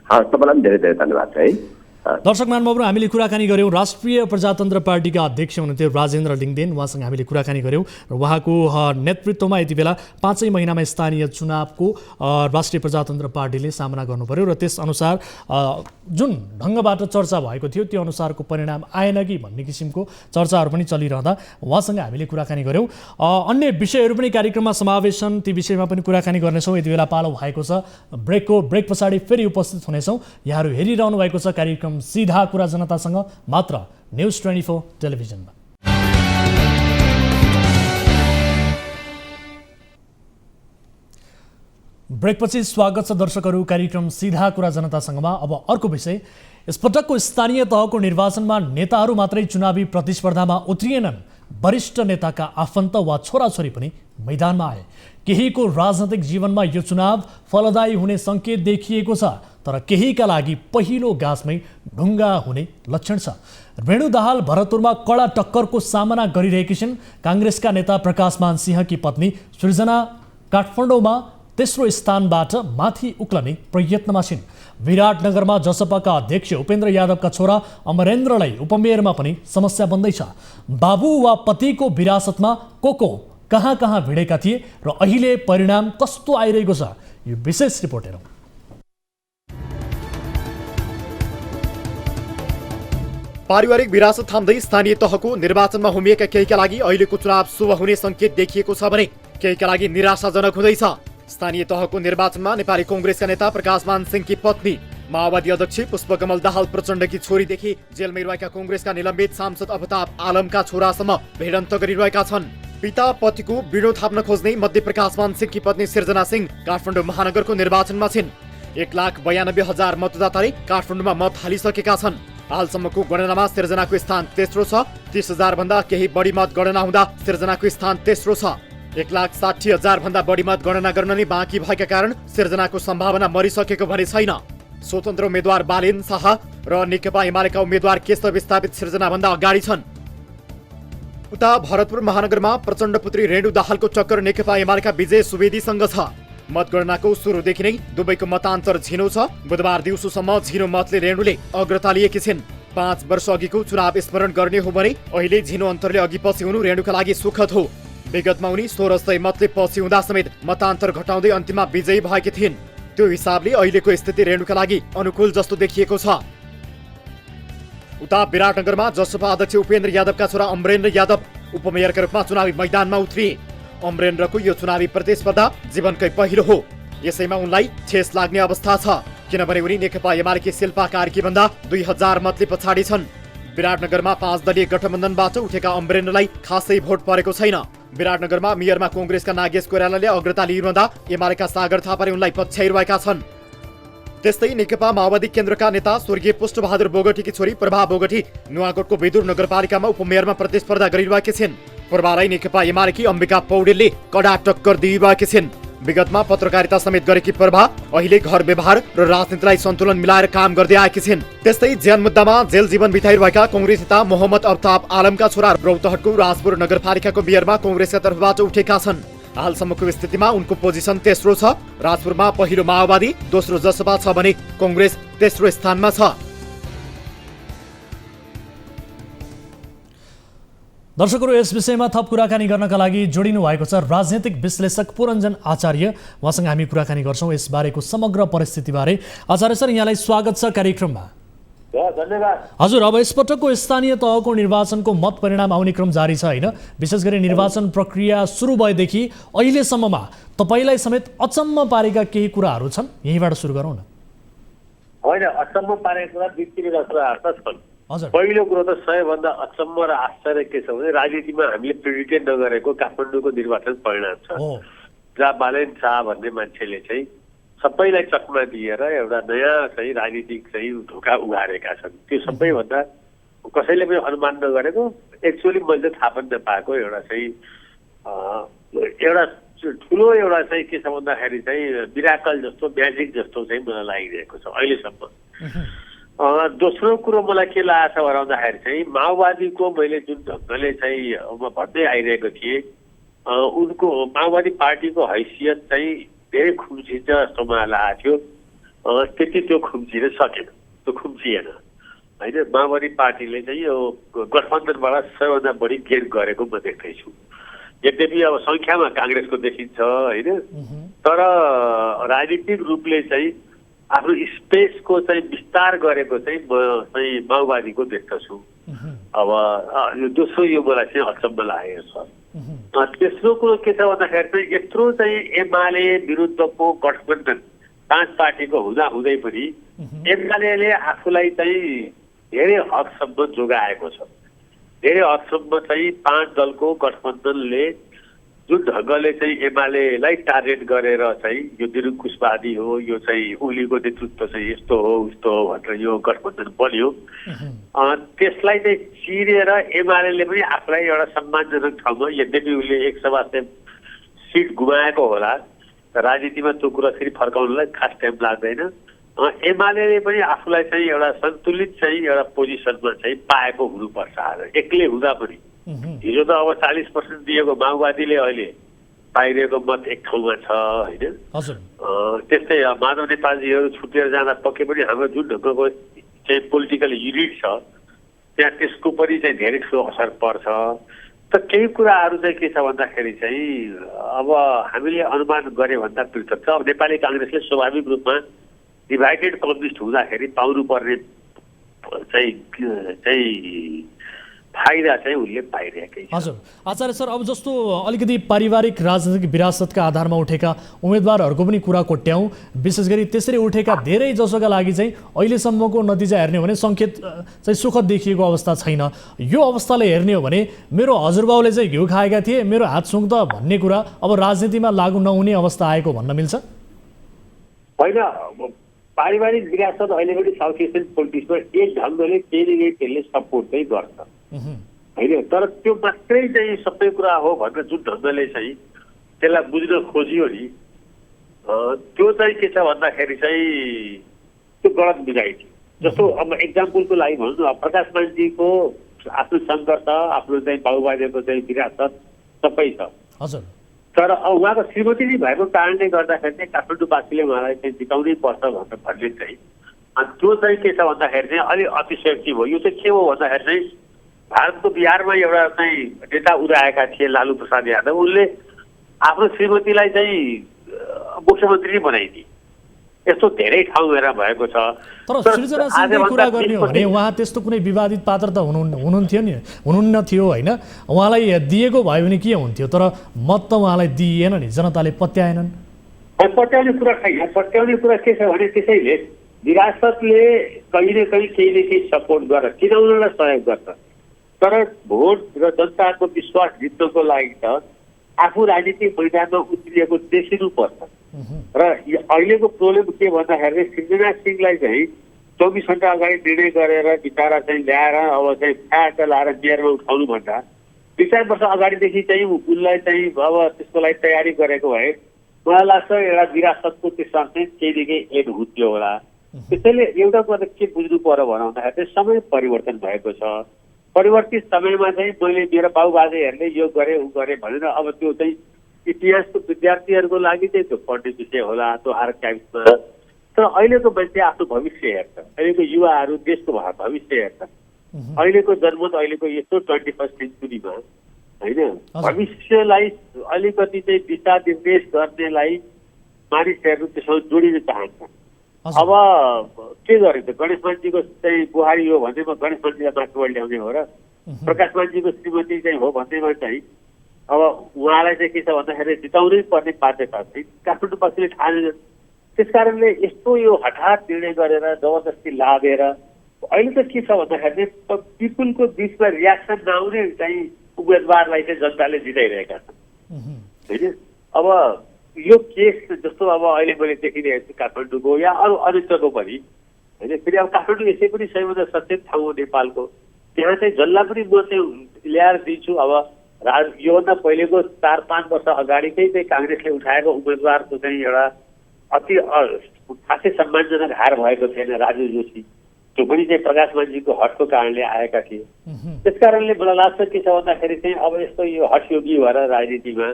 C: तपाईँलाई पनि धेरै धेरै धन्यवाद है।
A: दर्शक महानुभावहरू, हामीले कुराकानी गऱ्यौँ राष्ट्रिय प्रजातन्त्र पार्टीका अध्यक्ष हुनुहुन्थ्यो राजेन्द्र लिङदेन। उहाँसँग हामीले कुराकानी गऱ्यौँ र उहाँको नेतृत्वमा यति बेला 5 महिनामा स्थानीय चुनावको राष्ट्रिय प्रजातन्त्र पार्टीले सामना गर्नु पर्यो र त्यसअनुसार जुन ढङ्गबाट चर्चा भएको थियो त्यो अनुसारको परिणाम आएन कि भन्ने किसिमको चर्चाहरू पनि चलिरहँदा उहाँसँग हामीले कुराकानी गऱ्यौँ। अन्य विषयहरू पनि कार्यक्रममा समावेश छन्, ती विषयमा पनि कुराकानी गर्नेछौँ। यति बेला पालो भएको छ ब्रेक पछाडि फेरि उपस्थित हुनेछौँ। यहाँहरू हेरिरहनु भएको छ कार्यक्रम सीधा कुरा जनतासँग, मात्र न्युज 24 टेलिभिजनमा। ब्रेकपछि स्वागत छ दर्शकहरू कार्यक्रम सीधा कुरा जनतासँगमा। अब अर्को विषय, यसपटकको स्थानीय तहको निर्वाचनमा नेताहरू मात्रै चुनावी प्रतिस्पर्धामा उत्रिएनन्, वरिष्ठ नेताका आफन्त वा छोराछोरी पनि मैदानमा आए। केहीको राजनैतिक जीवनमा यो चुनाव फलदायी हुने सङ्केत देखिएको छ, तर केहीका लागि पहिलो गाँसमै ढुङ्गा हुने लक्षण छ। रेणु दाहाल भरतपुरमा कडा टक्करको सामना गरिरहेकी छिन्। काङ्ग्रेसका नेता प्रकाशमान सिंहकी पत्नी सृजना काठमाडौँमा तेस्रो स्थानबाट माथि उक्लने प्रयत्नमा छिन्। विराटनगरमा जसपाका अध्यक्ष उपेन्द्र यादवका छोरा अमरेन्द्रलाई उपमेयरमा पनि समस्या बन्दैछ। बाबु वा पतिको विरासतमा को कहाँ कहाँ भिडेका थिए र अहिले परिणाम कस्तो आइरहेको छ, यो विशेष रिपोर्ट हेरौँ।
B: पारिवारिक विरासत थाम्दै स्थानीय तहको निर्वाचनमा होमिएका केहीका लागि अहिलेको चुनाव शुभ हुने संकेत देखिएको छ भने केहीका लागि निराशाजनक हुँदैछ। स्थानीय तहको निर्वाचनमा नेपाली कांग्रेसका नेता प्रकाशमान सिंहकी पत्नी माओवादी अध्यक्ष पुष्पकमल दाहाल प्रचण्डकी छोरीदेखि जेलमै रहेका कांग्रेसका निलम्बित सांसद अफताब आलमका छोरासम्म भिडन्त गरिरहेका छन्। पिता पतिको बिडो थाप्न खोज्ने मध्य प्रकाशमान सिंहकी पत्नी सिर्जना सिंह काठमाडौँ महानगरको निर्वाचनमा छिन्। 1,92,000 मतदाताले काठमाडौँमा मत हालिसकेका छन्। हालसम्मको गणनामा सिर्जनाको स्थान तेस्रो छ। 30,000 भन्दा केही बढी मत गणना हुँदा सिर्जनाको स्थान तेस्रो छ। 1,60,000 भन्दा बढी मत गणना गर्न नै बाँकी भएका कारण सिर्जनाको सम्भावना मरिसकेको भने छैन। स्वतन्त्र उम्मेद्वार बालेन शाह र नेकपा एमालेका उम्मेद्वार केशव विस्थापित सिर्जना भन्दा अगाडि छन्। उता भरतपुर महानगरमा प्रचण्ड पुत्री रेणु दाहालको चक्कर नेकपा एमालेका विजय सुवेदीसँग छ। मतगणनाको सुरुदेखि नै दुवैको मतान्तर झिनो छ। बुधबार दिउँसोसम्म झिनो मतले रेणुले अग्रता लिएकी छिन्। 5 वर्ष अघिको चुनाव स्मरण गर्ने हो भने अहिले झिनो अन्तरले अघि पछि हुनु रेणुका लागि सुखद हो। विगतमा उनी 1600 मतले पछि हुँदा समेत मतान्तर घटाउँदै अन्तिममा विजयी भएकी थिइन्। त्यो हिसाबले अहिलेको स्थिति रेणुका लागि अनुकूल जस्तो देखिएको छ। उता विराटनगरमा जसपा अध्यक्ष उपेन्द्र यादवका छोरा अमरेन्द्र यादव उपमेयरका रूपमा चुनावी मैदानमा उत्रिए। अमरेन्द्रको यो चुनावी प्रतिस्पर्धा जीवनकै पहिलो हो। यसैमा उनलाई ठेस लाग्ने अवस्था छ, किनभने उनी नेकपा एमालेकी शिल्पा कार्की भन्दा 2000 मतले पछाडि छन्। विराटनगरमा 5 दलीय गठबन्धनबाट उठेका अमरेन्द्रलाई खासै भोट परेको छैन। विराटनगरमा मेयरमा कांग्रेसका नागेश कोइरालाले अग्रता लिइरहँदा एमालेका सागर थापाले उनलाई पछ्याइरहेका छन्। त्यस्तै नेकपा माओवादी केन्द्रका नेता स्वर्गीय पुष्पबहादुर बोगटीकी छोरी प्रभा बोगटी नुवाकोटको विदुर नगरपालिकामा उपमेयरमा प्रतिस्पर्धा गरिरहेकी छिन्। प्रभालाई नेकपा एमालेकी अम्बिका पौडेलले कडा टक्कर दिइरहेकी छिन्। विगतमा पत्रकारिता समेत गरेकी प्रभा अहिले घर व्यवहार र राजनीतिलाई सन्तुलन मिलाएर काम गर्दै आएकी छिन्। त्यस्तै ज्यान मुद्दामा जेल जीवन बिताइरहेका कांग्रेस नेता मोहम्मद अफताब आलमका छोरा रौतहटको राजपुर नगरपालिकाको मेयरमा कांग्रेसका तर्फबाट उठेका छन्। हालसम्मको स्थितिमा उनको पोजिसन तेस्रो छ। राजपुरमा पहिलो माओवादी, दोस्रो जसपा छ भने कांग्रेस तेस्रो स्थानमा छ।
A: दर्शकहरू, यस विषयमा थप कुराकानी गर्नका लागि जोडिनु भएको छ राजनीतिक विश्लेषक पुरञ्जन आचार्य। उहाँसँग हामी कुराकानी गर्छौँ यसबारेको समग्र परिस्थितिबारे। आचार्य सर, यहाँलाई स्वागत छ कार्यक्रममा।
D: धन्यवाद।
A: हजुर, अब यसपटकको स्थानीय तहको निर्वाचनको मत परिणाम आउने क्रम जारी छ होइन? विशेष गरी निर्वाचन प्रक्रिया सुरु भएदेखि अहिलेसम्ममा तपाईँलाई समेत अचम्म पारेका केही कुराहरू छन्, यहीँबाट सुरु गरौँ न।
D: होइन, अचम्म पारेका कुरा दुई तिनवटा कुराहरू त छन्।
A: हजुर,
D: पहिलो कुरो त सबैभन्दा अचम्म र आश्चर्य के छ भने राजनीतिमा हामीले प्रिडिक्ट नगरेको काठमाडौँको निर्वाचन परिणाम छ, जहाँ बालेन शाह भन्ने मान्छेले चाहिँ सबैलाई चकमा दिएर एउटा नयाँ चाहिँ राजनीतिक चाहिँ ढोका उघारेका छन्। त्यो सबैभन्दा कसैले पनि अनुमान नगरेको, एक्चुअली मैले थाहा पनि नपाएको एउटा चाहिँ एउटा ठुलो एउटा चाहिँ के छ भन्दाखेरि चाहिँ मिराकल जस्तो, म्याजिक जस्तो चाहिँ मलाई लागिरहेको छ अहिलेसम्म। दोस्रो कुरो मलाई के लागेको छ भन्दाखेरि चाहिँ माओवादीको मैले जुन ढङ्गले चाहिँ भन्दै आइरहेको थिएँ, उनको माओवादी पार्टीको हैसियत चाहिँ धेरै खुम्चिन्छ जस्तो मलाई लागेको थियो। त्यति त्यो खुम्चिन सकेन, त्यो खुम्चिएन होइन। माओवादी पार्टीले चाहिँ यो गठबन्धनबाट सबैभन्दा बढी गेन गरेको म देख्दैछु। यद्यपि अब सङ्ख्यामा काङ्ग्रेसको देखिन्छ होइन, तर राजनीतिक रूपले चाहिँ आफ्नो स्पेसको चाहिँ विस्तार गरेको चाहिँ म चाहिँ माओवादीको देख्दछु। अब दोस्रो यो मलाई चाहिँ अचम्म लागेको छ। तेस्रो कुरो के छ भन्दाखेरि चाहिँ यत्रो चाहिँ एमाले विरुद्धको गठबन्धन 5 पार्टीको हुँदै पनि एमाले आफूलाई चाहिँ धेरै हदसम्म जोगाएको छ। धेरै हदसम्म चाहिँ 5 दलको गठबन्धनले जुन ढङ्गले चाहिँ एमालेलाई टार्गेट गरेर चाहिँ यो निरङ्कुशवादी हो, यो चाहिँ ओलीको नेतृत्व चाहिँ यस्तो हो उस्तो हो भनेर यो गठबन्धन बन्यो, त्यसलाई चाहिँ चिरेर एमाले पनि आफूलाई एउटा सम्मानजनक ठाउँमा, यद्यपि उसले 1 सभा सिट गुमाएको होला, राजनीतिमा त्यो कुरा फेरि फर्काउनलाई खास टाइम लाग्दैन। एमाले पनि आफूलाई चाहिँ एउटा सन्तुलित चाहिँ एउटा पोजिसनमा चाहिँ पाएको हुनुपर्छ। आज एक्लै हुँदा पनि हिजो त अब 40% दिएको माओवादीले अहिले पाइरहेको मत एक ठाउँमा छ होइन।
A: हजुर
D: त्यस्तै माधव नेपालजीहरू छुटेर जाँदा पक्कै पनि हाम्रो जुन ढङ्गको चाहिँ पोलिटिकल युनिट छ त्यहाँ त्यसको पनि चाहिँ धेरै ठुलो असर पर्छ। त केही कुराहरू चाहिँ के छ भन्दाखेरि चाहिँ अब हामीले अनुमान गरे भन्दा पृथक छ। अब नेपाली काङ्ग्रेसले स्वाभाविक रूपमा डिभाइडेड कम्युनिस्ट हुँदाखेरि पाउनुपर्ने चाहिँ फाइदा चाहिँ उसले पाइरहेकै छ।
A: हजुर आचार्य सर, अब जस्तो अलिकति पारिवारिक राजनीतिक विरासतका आधारमा उठेका उम्मेदवारहरूको पनि कुरा कोट्याउँ, विशेष गरी त्यसरी उठेका धेरै जसोका लागि चाहिँ अहिलेसम्मको नतिजा हेर्ने हो भने सङ्केत चाहिँ सुखद देखिएको अवस्था छैन। यो अवस्थालाई हेर्ने हो भने मेरो हजुरबाउले चाहिँ घिउ खाएका थिए, मेरो हात सुँग्द भन्ने कुरा अब राजनीतिमा लागू नहुने अवस्था आएको भन्न मिल्छ?
D: होइन, पारिवारिक विरासत अहिले पनि साउथ एसियन पोलिटिक्समा एक ढङ्गले केही सपोर्ट चाहिँ गर्छ होइन। तर त्यो मात्रै चाहिँ सबै कुरा हो भनेर जुन ढङ्गले चाहिँ त्यसलाई बुझ्न खोजियो नि त्यो चाहिँ के छ भन्दाखेरि चाहिँ त्यो गलत बुझाइ थियो। जस्तो अब एक्जाम्पलको लागि भनौँ न, प्रकाश मानजीको आफ्नो सङ्घर्ष, आफ्नो चाहिँ बाबुबाजेको चाहिँ विरासत सबै छ।
A: हजुर
D: तर अब उहाँको श्रीमती नै भएको कारणले गर्दाखेरि चाहिँ काठमाडौँवासीले उहाँलाई चाहिँ जिताउनै पर्छ भनेर भन्ने चाहिँ अनि त्यो चाहिँ के छ भन्दाखेरि चाहिँ अलिक अतिशयोक्ति भयो। यो चाहिँ के हो भन्दाखेरि चाहिँ भारतको बिहारमा एउटा चाहिँ नेता उदाएका थिए लालु प्रसाद यादव, उनले आफ्नो श्रीमतीलाई चाहिँ मुख्यमन्त्री बनाइदिए। यस्तो धेरै ठाउँमा भएको छ।
A: तर सृजनाशीलको कुरा गर्ने हो भने उहाँ त्यस्तो कुनै विवादित पात्र त हुनुहुन्न थियो होइन। उहाँलाई दिएको भयो भने के हुन्थ्यो, तर मत त उहाँलाई दिइएन नि, जनताले पत्याएनन्।
D: पत्याउने कुरा छैन। पत्याउने कुरा के छ भने त्यसैले विरासतले कहीँ न कहीँ केही न केही सपोर्ट गरेर चिनाउनलाई सहयोग गर्छ। तर भोट र जनताको विश्वास जित्नको लागि त आफू राजनीतिक मैदानमा उत्रिएको देखिनुपर्छ। र अहिलेको प्रब्लम के भन्दाखेरि सृजना सिंहलाई चाहिँ 24 घण्टा अगाडि निर्णय गरेर बिचारा चाहिँ ल्याएर अब चाहिँ फ्याट लाएर बिहारमा उठाउनु भन्दा 2-4 वर्ष अगाडिदेखि चाहिँ उसलाई चाहिँ अब त्यसको लागि तयारी गरेको भए मलाई लाग्छ एउटा विरासतको त्यसमा चाहिँ केही न केही एड हुन्थ्यो होला। त्यसैले एउटा कुरा के बुझ्नु पर्यो भन्दाखेरि समय परिवर्तन भएको छ। परिवर्तित समयमा चाहिँ मैले मेरो बाबुबाजेहरूले यो गरेँ ऊ गरेँ भनेर अब त्यो चाहिँ इतिहासको विद्यार्थीहरूको लागि चाहिँ त्यो पढ्ने विषय होला, त्यो आर्काइभ्समा। तर अहिलेको मान्छे आफ्नो भविष्य हेर्छ, अहिलेको युवाहरू देशको भविष्य हेर्छ। अहिलेको जनमत अहिलेको यस्तो 21st सेन्चुरीमा होइन भविष्यलाई अलिकति चाहिँ दिशा निर्देश गर्नेलाई मानिसहरू त्यसमा जोडिन चाहन्छ। अब के गरे त गणेश मानजीको चाहिँ बुहारी हो भन्दैमा गणेश मानजीलाई माथिबाट ल्याउने हो र प्रकाश मानजीको श्रीमती चाहिँ हो भन्दैमा चाहिँ अब उहाँलाई चाहिँ के छ भन्दाखेरि जिताउनै पर्ने बाध्यता चाहिँ काठमाडौँवासीले ठानेन। त्यस कारणले यस्तो यो हठात निर्णय गरेर जबरजस्ती लादेर अहिले त के छ भन्दाखेरि पिपुलको बिचमा रियाक्सन नआउने चाहिँ उम्मेदवारलाई चाहिँ जनताले जिताइरहेका छन् होइन। अब यो केस जस्तो अब अहिले मैले देखिरहेको छु काठमाडौँको या अरू अन्यत्रको पनि होइन। फेरि अब काठमाडौँ यसै पनि सबैभन्दा सचेत ठाउँ हो नेपालको। त्यहाँ चाहिँ जसलाई पनि म चाहिँ ल्याएर दिन्छु। अब योभन्दा पहिलेको 4-5 वर्ष अगाडिकै चाहिँ काङ्ग्रेसले उठाएको उम्मेदवारको चाहिँ एउटा अति खासै सम्मानजनक हार भएको थिएन, राजु जोशी। त्यो पनि चाहिँ प्रकाश मानजीको हटको कारणले आएका थिए। त्यस कारणले मलाई लाग्छ के छ भन्दाखेरि चाहिँ अब यस्तो यो हटयोगी भएर राजनीतिमा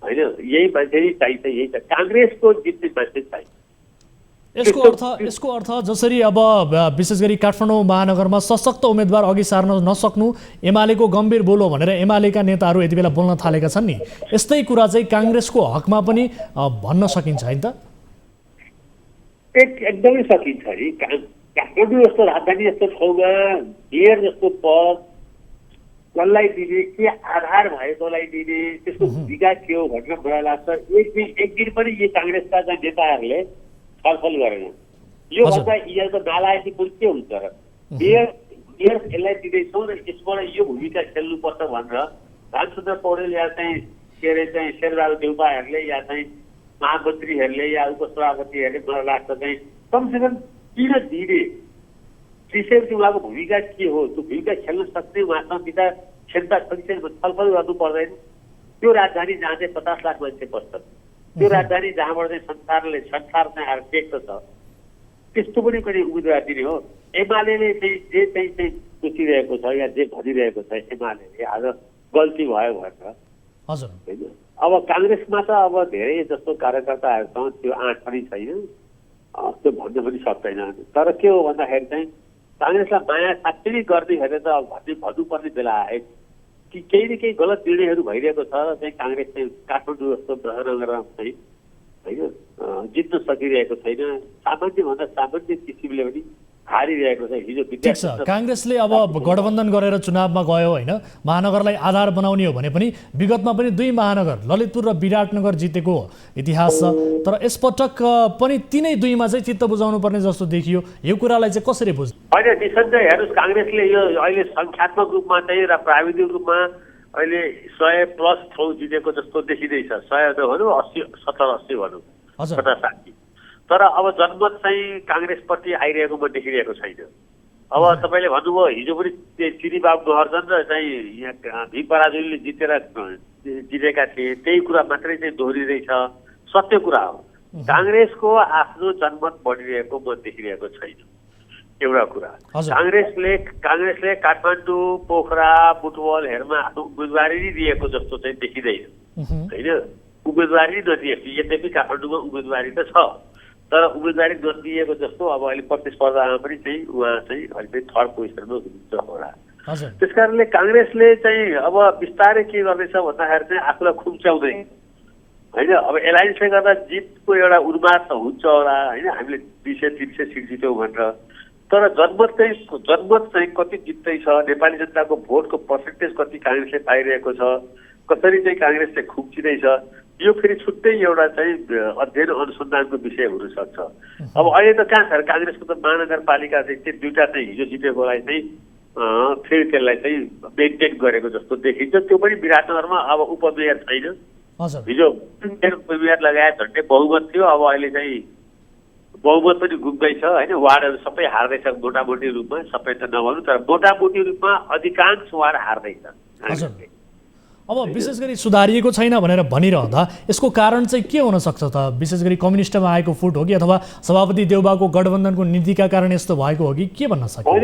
D: होइन यही मान्छे नै चाहिन्छ, यही छ काङ्ग्रेसको जित्ने मान्छे चाहिन्छ।
A: यसको अर्थ जसरी अब विशेष गरी काठमाडौँ महानगरमा सशक्त उम्मेदवार अघि सार्न नसक्नु एमालेको गम्भीर बोलो भनेर एमालेका नेताहरू यति बेला बोल्न थालेका छन् नि, यस्तै कुरा चाहिँ काङ्ग्रेसको हकमा पनि भन्न सकिन्छ होइन त?
D: एकदमै सकिन्छ नि। काठमाडौँ जस्तो राजधानी जस्तो ठाउँमा मेयर जस्तो पद कसलाई दिने, के आधार भएकोलाई दिने, त्यसको भूमिका के हो भनेर मलाई लाग्छ एक दिन पनि यो काङ्ग्रेसका नेताहरूले छलफल गरेन। यो भन्दा यिनीहरूको नालायकी पनि के हुन्छ र मेयर यसलाई दिँदैछौँ र यसबाट यो भूमिका खेल्नुपर्छ भनेर रामचन्द्र पौडेल या चाहिँ के अरे चाहिँ शेरबहादुर देउपाहरूले या चाहिँ महामन्त्रीहरूले या उपसभापतिहरूले मलाई लाग्छ चाहिँ कमसेकम किन दिने विषयमा उहाँको भूमिका के हो, त्यो भूमिका खेल्न सक्ने उहाँसँग पिता क्षमता छलफल गर्नु पर्दैन। त्यो राजधानी जहाँ चाहिँ 50 लाख मान्छे बस्छन्, त्यो राजधानी जहाँबाट चाहिँ संसार चाहिँ आएर टेक्छ छ, त्यस्तो पनि कहिले उम्मेदवार दिने हो। एमाले चाहिँ जे चाहिँ सोचिरहेको छ या जे भनिरहेको छ एमाले आज गल्ती भयो भनेर
A: हजुर
D: होइन। अब काङ्ग्रेसमा त अब धेरै जस्तो कार्यकर्ताहरूसँग त्यो आँट पनि छैन, त्यो भन्न पनि सक्दैन। तर के हो भन्दाखेरि चाहिँ काङ्ग्रेसलाई माया साँच्चै नै गर्नेहरूले त अब भन्नुपर्ने बेला आयो कि केही न केही गलत निर्णयहरू भइरहेको छ र चाहिँ काङ्ग्रेस चाहिँ काठमाडौँ जस्तो महानगरमा चाहिँ होइन जित्न सकिरहेको छैन। सामान्यभन्दा सामान्य किसिमले पनि हारिरहेको छ। हिजो
A: ठिक छ, काङ्ग्रेसले अब गठबन्धन गरेर चुनावमा गयो होइन, महानगरलाई आधार बनाउने हो भने पनि विगतमा पनि 2 महानगर ललितपुर र विराटनगर जितेको इतिहास छ। तर यसपटक पनि तिनै 2मा चाहिँ चित्त बुझाउनु पर्ने जस्तो देखियो। यो कुरालाई चाहिँ कसरी बुझ्नु?
D: होइन, निसन्देह हेर्नुहोस्, काङ्ग्रेसले यो अहिले सङ्ख्यात्मक रूपमा चाहिँ र प्राविधिक रूपमा अहिले 100+ ठाउँ जितेको जस्तो देखिँदैछ। 100 नभनौँ, 70-80 भनौँ, 50-60। तर अब जनमत चाहिँ काङ्ग्रेसप्रति आइरहेको म देखिरहेको छैन। अब तपाईँले भन्नुभयो हिजो पनि चिनीबाबु महर्जन र चाहिँ यहाँ भी पराजुलीले जितेका थिए, त्यही कुरा मात्रै चाहिँ दोहोरिँदैछ। सत्य कुरा हो, काङ्ग्रेसको आफ्नो जनमत बढिरहेको म देखिरहेको छैन। एउटा कुरा, काङ्ग्रेसले काठमाडौँ, पोखरा, बुटवलहरूमा आफ्नो उम्मेदवारी नै दिएको जस्तो चाहिँ देखिँदैन होइन। उम्मेदवारी नदिएको, यद्यपि काठमाडौँमा उम्मेदवारी त छ, तर उम्मेदवारी नदिएको जस्तो अब अहिले प्रतिस्पर्धामा पनि चाहिँ उहाँ चाहिँ अहिले थर्ड पोजिसनमा हुनुहुन्छ होला। त्यस कारणले काङ्ग्रेसले चाहिँ अब बिस्तारै के गर्दैछ भन्दाखेरि चाहिँ आफूलाई खुम्च्याउँदै होइन। अब एलायन्सले गर्दा जितको एउटा उन्माद त हुन्छ होला होइन, हामीले 200-300 सिट जित्यौँ भनेर। तर जनमत चाहिँ कति जित्दैछ, नेपाली जनताको भोटको पर्सेन्टेज कति काङ्ग्रेसले पाइरहेको छ, कसरी चाहिँ काङ्ग्रेस चाहिँ खुम्चिँदैछ, यो फेरि छुट्टै एउटा चाहिँ अध्ययन अनुसन्धानको विषय हुनसक्छ। अब अहिले त कहाँ छ, काङ्ग्रेसको त महानगरपालिका चाहिँ त्यो 2टा चाहिँ हिजो जितेकोलाई चाहिँ फेरि त्यसलाई चाहिँ मेन्टेन गरेको जस्तो देखिन्छ। त्यो पनि विराटनगरमा अब उपमेयर छैन। हिजो उपमेयर लगायत झन्डै बहुमत थियो, अब अहिले चाहिँ बहुमत पनि गुम्दैछ होइन। वार्डहरू सबै हार्दैछ मोटामोटी रूपमा, सबै त नभनौँ तर मोटामोटी रूपमा अधिकांश वार्ड हार्दैछ।
A: अब विशेष गरी सुधारिएको छैन भनेर भनिरहँदा यसको कारण चाहिँ के हुन सक्छ त? विशेष गरी कम्युनिस्टमा आएको फुट हो कि अथवा सभापति देउबाको गठबन्धनको नीतिका कारण यस्तो भएको हो कि के भन्न सकिन्छ?
D: होइन,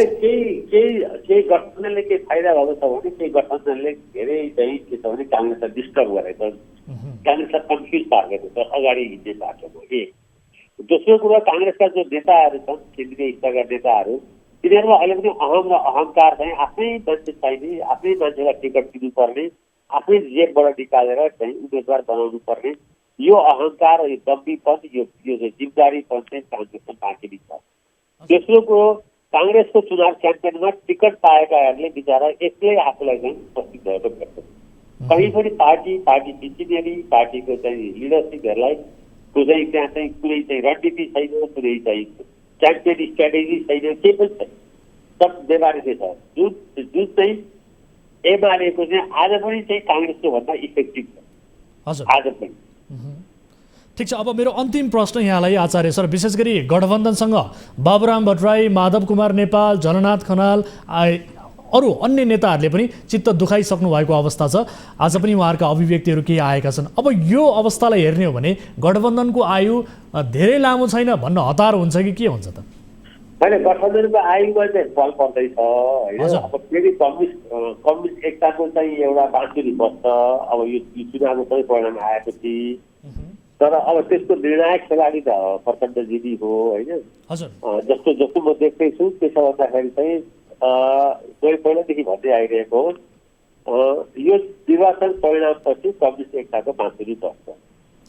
D: केही गठबन्धनले केही फाइदा भएको छ भने केही गठबन्धनले धेरै चाहिँ के छ भने काङ्ग्रेसलाई डिस्टर्ब गरेको, काङ्ग्रेसलाई कन्फ्युज पारेको छ अगाडि हिँड्ने बाटोमा। दोस्रो कुरा, काङ्ग्रेसका जो नेताहरू छन्, केन्द्रीय स्तरका नेताहरू, तिनीहरूमा अहिले पनि अहम र अहङ्कार चाहिँ आफ्नै मान्छे चाहिने, आफ्नै मान्छेलाई टिकट दिनुपर्ने, आफ्नै जेबबाट निकालेर चाहिँ उम्मेदवार बनाउनु पर्ने, यो अहङ्कार, यो दम्बीपन, यो चाहिँ जिम्मेदारीपन चाहिँ काङ्ग्रेसमा बाँकी छ। दोस्रो कुरो, काङ्ग्रेसको चुनाव क्याम्पेनमा टिकट पाएकाहरूले बिचरा एक्लै आफूलाई चाहिँ उपस्थित भएको भेट्छ। कहीँ पनि पार्टी जिम्मेवारी, पार्टीको चाहिँ लिडरसिपहरूलाई चाहिँ त्यहाँ चाहिँ कुनै चाहिँ रणनीति छैन, कुनै चाहिँ क्याम्पेन स्ट्राटेजी छैन, केही पनि छैन। सब बेबारी छ। जुन चाहिँ एमालेको चाहिँ आज पनि चाहिँ काङ्ग्रेसको भन्दा इफेक्टिभ छ आज पनि।
A: ठिक छ, अब मेरो अन्तिम प्रश्न यहाँलाई आचार्य सर, विशेष गरी गठबन्धनसँग बाबुराम भट्टराई, माधव कुमार नेपाल, जननाथ खनाल, अरू अन्य नेताहरूले पनि चित्त दुखाइसक्नु भएको अवस्था छ। आज पनि उहाँहरूका अभिव्यक्तिहरू केही आएका छन्। अब यो अवस्थालाई हेर्ने हो भने गठबन्धनको आयु धेरै लामो छैन भन्न हतार हुन्छ कि के हुन्छ त?
D: होइन, गठबन्धनको आयुमा चाहिँ बल पर्दैछ होइन। अब फेरि कम्युनिस्ट एकताको चाहिँ एउटा बाँसुरी बस्छ अब यो चुनावको सबै परिणाम आएपछि। तर अब त्यसको निर्णायक खेलाडी त प्रचण्डजी नै हो होइन। जस्तो म देख्दैछु त्यसो भन्दाखेरि चाहिँ पहिलादेखि भन्दै आइरहेको यो निर्वाचन परिणामपछि कम्युनिस्ट एकताको बाँसुरी बस्छ।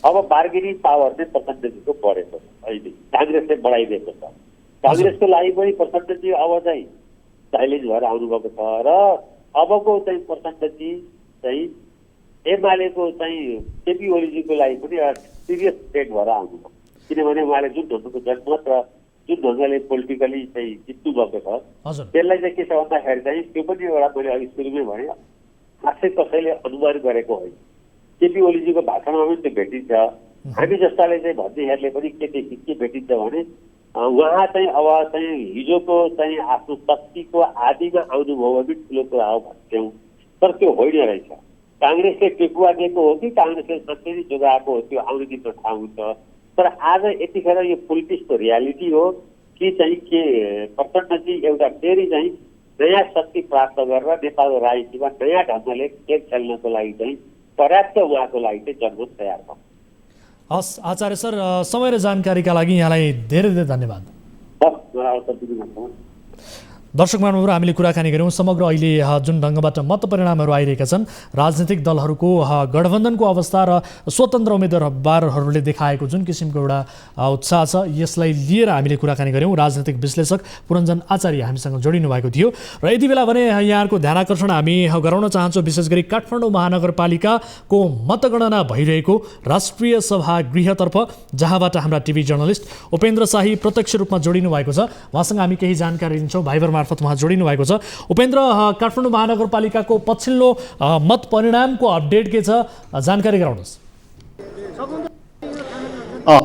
D: अब बार्गेनिङ पावर चाहिँ प्रचण्डजीको बढेको छ, अहिले काङ्ग्रेसले बढाइदिएको छ। काङ्ग्रेसको लागि पनि प्रचण्डजी अब चाहिँ चाइलेन्ज भएर आउनुभएको छ र अबको चाहिँ प्रचण्डजी चाहिँ एमालेको चाहिँ केपी ओलीजीको लागि पनि एउटा सिरियस थ्रेट भएर आउनुभयो। किनभने उहाँले जुन ढङ्गको जनमत र जुन ढङ्गले पोलिटिकली चाहिँ जित्नु भएको छ त्यसलाई चाहिँ के छ भन्दाखेरि चाहिँ त्यो पनि एउटा मैले अघि सुरुमै भने खासै कसैले अनुमान गरेको होइन। केपी ओलीजीको भाषणमा पनि त्यो भेटिन्छ। हामी जस्ताले चाहिँ भन्नेहरूले पनि के भेटिन्छ भने उहाँ चाहिँ अब चाहिँ हिजोको चाहिँ आफ्नो शक्तिको आदिमा आउनुभयो भने ठुलो कुरा हो भन्छौँ, तर त्यो होइन रहेछ। काङ्ग्रेसले टेकुवा दिएको हो कि काङ्ग्रेसले सबै जोगाएको हो त्यो आउने दिन थाहा हुन्छ। तर आज यतिखेर यो पोलिटिक्सको रियालिटी हो कि चाहिँ के प्रचण्डजी एउटा फेरि चाहिँ नयाँ शक्ति प्राप्त गरेर नेपालको राजनीतिमा नयाँ ढङ्गले खेल खेल्नको लागि चाहिँ
E: पर्याप्त उहाँको लागि चाहिँ जनमत तयार छ।
A: हस् आचार्य सर, समय र जानकारीका लागि यहाँलाई धेरै धेरै धन्यवाद। दर्शक महानुभावहरू, हामीले कुराकानी गऱ्यौँ समग्र अहिले जुन ढङ्गबाट मत परिणामहरू आइरहेका छन्, राजनीतिक दलहरूको गठबन्धनको अवस्था र स्वतन्त्र उम्मेदवारहरूले देखाएको जुन किसिमको एउटा उत्साह छ, यसलाई लिएर हामीले कुराकानी गऱ्यौँ। राजनीतिक विश्लेषक पुरञ्जन आचार्य हामीसँग जोडिनु भएको थियो। र यति बेला भने यहाँहरूको ध्यान आकर्षण हामी गराउन चाहन्छौँ, विशेष गरी काठमाडौँ महानगरपालिकाको मतगणना भइरहेको राष्ट्रिय सभागृहतर्फ, जहाँबाट हाम्रा टिभी जर्नलिस्ट उपेन्द्र शाही प्रत्यक्ष रूपमा जोडिनु भएको छ। उहाँसँग हामी केही जानकारी दिन्छौँ, भाइबर मार्फत उहाँ जोडिनु भएको छ। उपेन्द्र, काठमाडौँ महानगरपालिकाको पछिल्लो मत परिणामको अपडेट के छ, जानकारी गराउनुहोस्।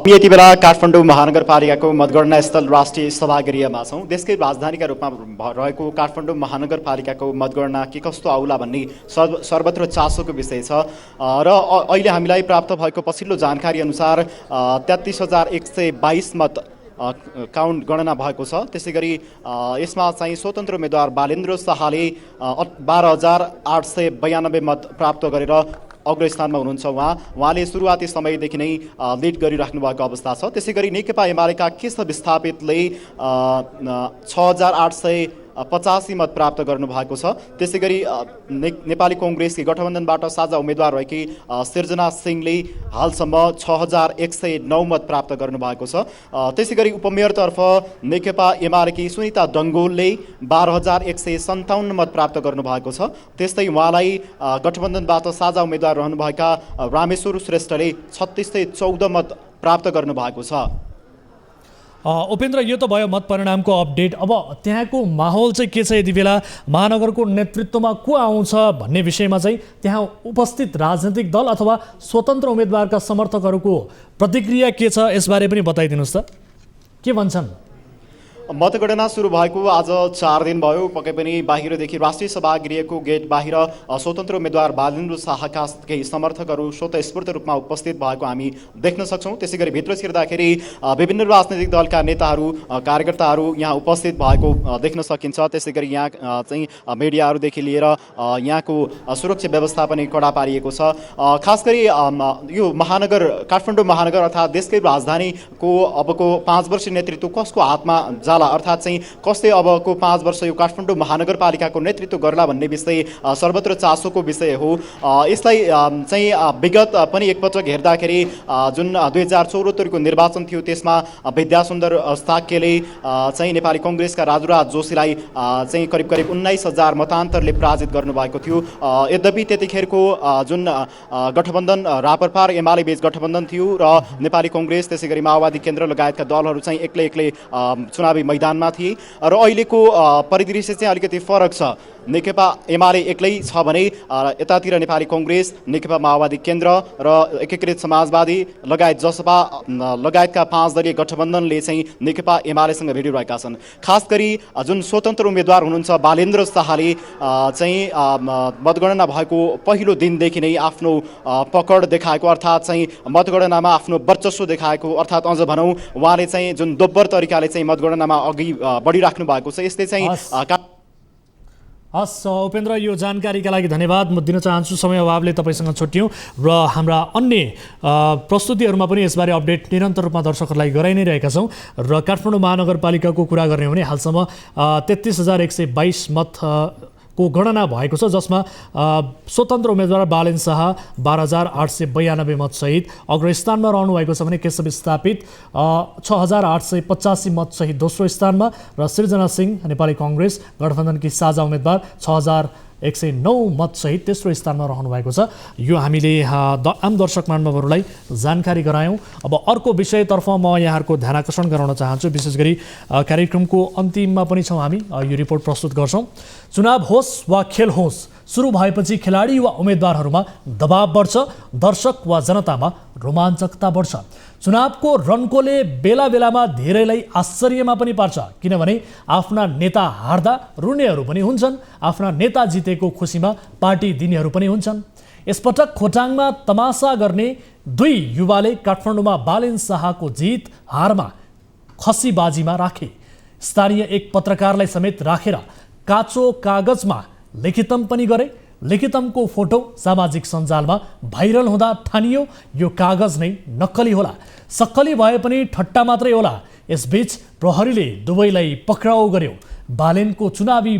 B: यति बेला काठमाडौँ महानगरपालिकाको मतगणना स्थल राष्ट्रिय सभागृहमा छौँ। देशकै राजधानीका रूपमा रहेको काठमाडौँ महानगरपालिकाको मतगणना के कस्तो आउला भन्ने सर्वत्र चासोको विषय छ। र अहिले हामीलाई प्राप्त भएको पछिल्लो जानकारी अनुसार 33,122 मत काउन्ट गणना भएको छ। त्यसै गरी यसमा चाहिँ स्वतन्त्र उम्मेदवार बालेन्द्र शाहले 12,892 मत प्राप्त गरेर अग्रस्थानमा हुनुहुन्छ। उहाँले सुरुवाती समयदेखि नै लिड गरिराख्नु भएको अवस्था छ। त्यसै गरी नेकपा एमालेका केशव विस्थापितले 6,885 मत प्राप्त गर्नुभएको छ। त्यसै गरी नेपाली कङ्ग्रेसकी गठबन्धनबाट साझा उम्मेदवार रहेकी सिर्जना सिंहले हालसम्म 6,109 मत प्राप्त गर्नुभएको छ। त्यसै गरी उपमेयरतर्फ नेकपा एमालेकी सुनिता डङ्गोलले 12,157 मत प्राप्त गर्नुभएको छ। त्यस्तै उहाँलाई गठबन्धनबाट साझा उम्मेदवार रहनुभएका रामेश्वर श्रेष्ठले 3614 मत प्राप्त गर्नुभएको छ।
A: उपेन्द्र, यो त भयो मत परिणामको अपडेट। अब त्यहाँको माहौल चाहिँ के छ, यति बेला महानगरको नेतृत्वमा को आउँछ भन्ने विषयमा चाहिँ त्यहाँ उपस्थित राजनीतिक दल अथवा स्वतन्त्र उम्मेदवारका समर्थकहरूको प्रतिक्रिया के छ, यसबारे पनि बताइदिनुहोस् त, के भन्छन्?
B: मतगणना सुरु भएको आज 4 दिन भयो। पक्कै पनि बाहिरदेखि राष्ट्रिय सभागृहको गेट बाहिर स्वतन्त्र उम्मेदवार बालेन्द्र शाहका केही समर्थकहरू स्वतस्फूर्त रूपमा उपस्थित भएको हामी देख्न सक्छौँ। त्यसै गरी भित्र छिर्दाखेरि विभिन्न राजनैतिक दलका नेताहरू कार्यकर्ताहरू यहाँ उपस्थित भएको देख्न सकिन्छ। त्यसै गरी यहाँ चाहिँ मिडियाहरूदेखि लिएर यहाँको सुरक्षा व्यवस्था पनि कडा पारिएको छ। खास गरी यो महानगर काठमाडौँ महानगर अर्थात् देशकै राजधानीको अबको 5 वर्ष नेतृत्व कसको हातमा अर्थात् चाहिँ कसले अबको 5 वर्ष यो काठमाडौँ महानगरपालिकाको नेतृत्व गर्ला भन्ने विषय सर्वत्र चासोको विषय हो। यसलाई चाहिँ विगत पनि एकपटक हेर्दाखेरि जुन 2074को निर्वाचन थियो त्यसमा विद्यासुन्दर साक्यले चाहिँ नेपाली कङ्ग्रेसका राजुराज जोशीलाई चाहिँ करिब 19,000 मतान्तरले पराजित गर्नुभएको थियो। यद्यपि त्यतिखेरको जुन गठबन्धन राप्रपा र एमाले बीच गठबन्धन थियो र नेपाली कङ्ग्रेस त्यसै गरी माओवादी केन्द्र लगायतका दलहरू चाहिँ एक्लै चुनावी मैदानमा थिए र अहिलेको परिदृश्य चाहिँ अलिकति फरक छ। नेकपा एमाले एक्लै छ भने यतातिर नेपाली कङ्ग्रेस, नेकपा माओवादी केन्द्र र एकीकृत समाजवादी लगायत जसपा लगायतका 5 दलीय गठबन्धनले चाहिँ नेकपा एमालेसँग भिडिरहेका छन्। खास गरी जुन स्वतन्त्र उम्मेदवार हुनुहुन्छ बालेन्द्र शाहले चाहिँ मतगणना भएको पहिलो दिनदेखि नै आफ्नो पकड देखाएको अर्थात् चाहिँ मतगणनामा आफ्नो वर्चस्व देखाएको अर्थात् अझ भनौँ उहाँले चाहिँ जुन दोब्बर तरिकाले चाहिँ मतगणनामा अघि बढिराख्नु भएको छ। यसले चाहिँ
A: हस् उपेन्द्र, यो जानकारीका लागि धन्यवाद म दिन चाहन्छु। समय अभावले तपाईँसँग छुट्यौँ र हाम्रा अन्य प्रस्तुतिहरूमा पनि यसबारे अपडेट निरन्तर रूपमा दर्शकहरूलाई गराइ नै रहेका छौँ। र काठमाडौँ महानगरपालिकाको कुरा गर्ने हो भने हालसम्म 33,122 मत को गणना भएको छ, जसमा स्वतन्त्र उम्मेदवार बालेन्द्र शाह 12,892 मतसहित अग्रस्थानमा रहनुभएको छ भने केशव विस्थापित 6,885 मतसहित दोस्रो स्थानमा र सिर्जना सिंह नेपाली कङ्ग्रेस गठबन्धनकी साझा उम्मेदवार 6,109 मतसहित तेस्रो स्थानमा रहनुभएको छ। यो हामीले आम दर्शक महानुभावहरूलाई जानकारी गरायौँ। अब अर्को विषयतर्फ म यहाँहरूको ध्यान आकर्षण गराउन चाहन्छु। विशेष गरी कार्यक्रमको अन्तिममा पनि छौँ हामी, यो रिपोर्ट प्रस्तुत गर्छौँ। चुनाव होस् वा खेल होस्, सुरु भएपछि खेलाडी वा उम्मेदवारहरूमा दबाव बढ्छ, दर्शक वा जनतामा रोमाञ्चकता बढ्छ। चुनावको रन्कोले बेला बेलामा धेरैलाई आश्चर्यमा पनि पार्छ, किनभने आफ्ना नेता हार्दा रुनेहरू पनि हुन्छन्, आफ्ना नेता जितेको खुसीमा पार्टी दिनेहरू पनि हुन्छन्। यसपटक खोटाङमा तमासा गर्ने 2 युवाले काठमाडौँमा बालेन्द्र शाहको जित हारमा खसीबाजीमा राखे। स्थानीय एक पत्रकारलाई समेत राखेर काचो कागजमा लिखितम पनि गरे लिखितमको फोटो सामाजिक सञ्जालमा भाइरल हुँदा ठानियो यो कागज नै नक्कली होला। सक्कली भए पनि ठट्टा मात्रै होला। यसबीच प्रहरीले दुवैलाई पक्राउ गर्यो। बालेनको चुनावी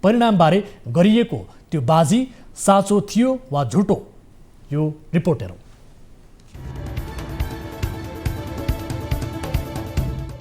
A: परिणामबारे गरिएको त्यो बाजी साँचो थियो वा झुटो, यो रिपोर्ट हेरौँ।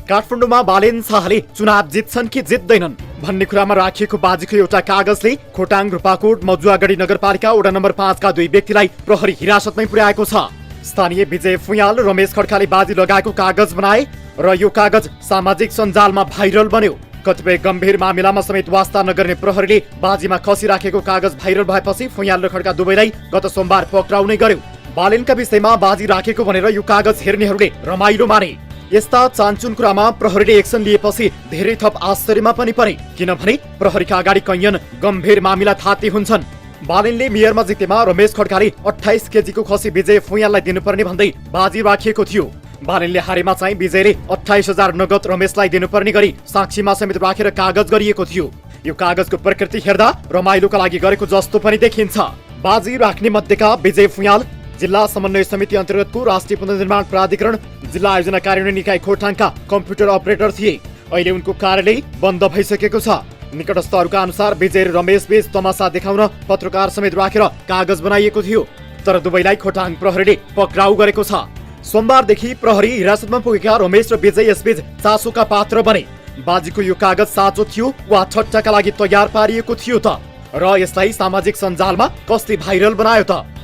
B: काठमाडौँमा बालेन शाहले चुनाव जित्छन् कि जित्दैनन् भन्ने कुरामा राखिएको बाजीको एउटा कागजले खोटाङ, रूपाकोट, मजुवागढी नगरपालिका वडा नम्बर 5 का 2 व्यक्तिलाई प्रहरी हिरासतमै पुर्याएको छ। स्थानीय विजय फुयाल, रमेश खड्काले बाजी लगाएको कागज बनाए र यो कागज सामाजिक सञ्जालमा भाइरल बन्यो। कतिपय गम्भीर मामिलामा समेत वास्ता नगर्ने प्रहरीले बाजीमा खसिराखेको कागज भाइरल भएपछि फुयाल र खड्का दुवैलाई गत सोमबार पक्राउ नै गर्यो। बालेनका विषयमा बाजी राखेको भनेर यो कागज हेर्नेहरूले रमाइलो माने। यस्ता चान्चुन कुरामा प्रहरीले एक्सन लिएपछि धेरै थप आश्चर्यमा पनि परे, किनभने प्रहरीका अगाडि कैयन गम्भीर मामिला थाती हुन्छन्। बालेनले मेयरमा जितेमा रमेश खड्काले 28 केजीको खसी विजय फुयाललाई दिनुपर्ने भन्दै बाजी राखिएको थियो। बालेनले हारेमा चाहिँ विजयले 28,000 नगद रमेशलाई दिनुपर्ने गरी साक्षीमा समेत राखेर कागज गरिएको थियो। यो कागजको प्रकृति हेर्दा रमाइलोका लागि गरेको जस्तो पनि देखिन्छ। बाजी राख्ने मध्येका विजय फुयाल जिल्ला समन्वय समिति अन्तर्गतको राष्ट्रिय पुनर्निर्माण प्राधिकरण जिल्ला आयोजना कार्यान्वयन निकाय खोटाङका कम्प्युटर अपरेटर थिए। अहिले उनको कार्यालय बन्द भइसकेको छ। निकटस्थहरूका अनुसार विजय र रमेश बीच तमासा देखाउन पत्रकार समेत राखेर कागज बनाइएको थियो, तर दुवैलाई खोटाङ प्रहरीले पक्राउ गरेको छ। सोमबारदेखि प्रहरी हिरासतमा पुगेका रमेश र विजय यसबीच चासोका पात्र बने। बाजीको यो कागज साँचो थियो वा ठट्टाका लागि तयार पारिएको थियो त, र यसलाई सामाजिक सञ्जालमा कसले भाइरल बनायो त?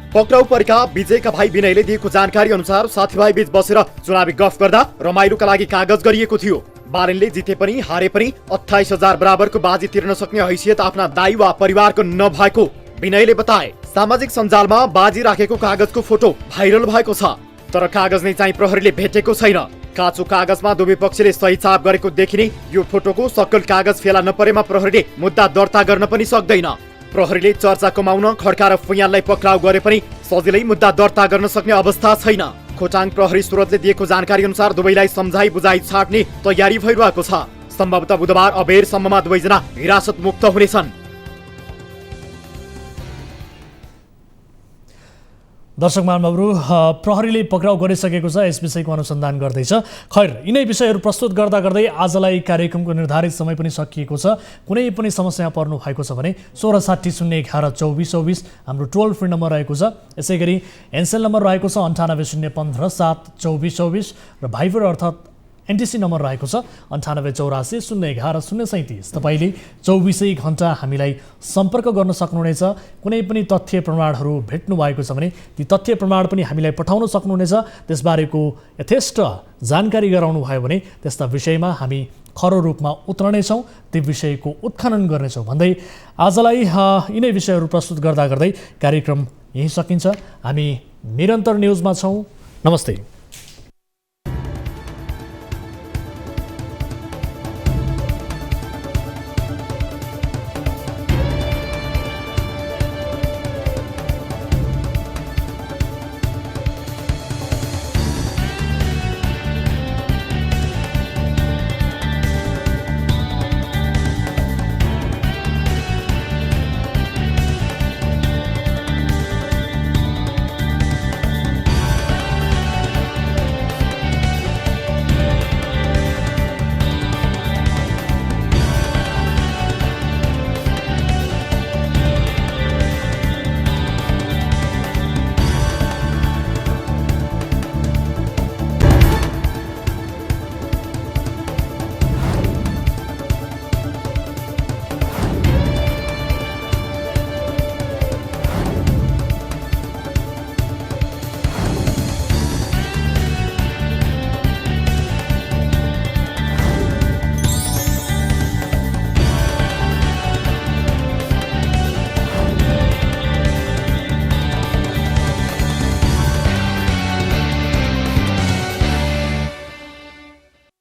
B: पक्राउ परेका विजयका भाइ विनयले दिएको जानकारी अनुसार साथीभाइ बीच बसेर चुनावी गफ गर्दा रमाइलोका लागि कागज गरिएको थियो। बालेनले जिते पनि हारे पनि 28,000 बराबरको बाजी तिर्न सक्ने हैसियत आफ्ना दाइ वा परिवारको नभएको विनयले बताए। सामाजिक सञ्जालमा बाजी राखेको कागजको फोटो भाइरल भएको छ, तर कागज नै चाहिँ प्रहरीले भेटेको छैन। काँचो कागजमा दुवै पक्षले सही छाप गरेको देखिने यो फोटोको सक्कल कागज फेला नपरेमा प्रहरीले मुद्दा दर्ता गर्न पनि सक्दैन। प्रहरीले चर्चा कमाउन खड्का र फुयाललाई पक्राउ गरे पनि सजिलै मुद्दा दर्ता गर्न सक्ने अवस्था छैन। खोटाङ प्रहरी स्रोतले दिएको जानकारी अनुसार दुवैलाई सम्झाइ बुझाइ छाड्ने तयारी भइरहेको छ। सम्भवतः बुधबार अबेरसम्ममा दुवैजना हिरासत मुक्त हुनेछन्।
A: दर्शक महानुभावहरू, प्रहरीले पक्राउ गरिसकेको छ, यस विषयको अनुसन्धान गर्दैछ। खैर, यिनै विषयहरू प्रस्तुत गर्दा गर्दै आजलाई कार्यक्रमको निर्धारित समय पनि सकिएको छ। कुनै पनि समस्या पर्नु भएको छ भने 1660112424 हाम्रो टोल फ्री नम्बर रहेको छ। यसै गरी एनसेल नम्बर रहेको छ 9801572424 र भाइबर अर्थात् एनटिसी नम्बर रहेको छ 9884011037। तपाईँले 24 घण्टा हामीलाई सम्पर्क गर्न सक्नुहुनेछ। कुनै पनि तथ्य प्रमाणहरू भेट्नु भएको छ भने ती तथ्य प्रमाण पनि हामीलाई पठाउन सक्नुहुनेछ। त्यसबारेको यथेष्ट जानकारी गराउनु भयो भने त्यस्ता विषयमा हामी खरो रूपमा उत्रनेछौँ, ती विषयको उत्खनन गर्नेछौँ भन्दै आजलाई यिनै विषयहरू प्रस्तुत गर्दा गर्दै कार्यक्रम यही सकिन्छ। हामी निरन्तर न्युजमा छौँ। नमस्ते।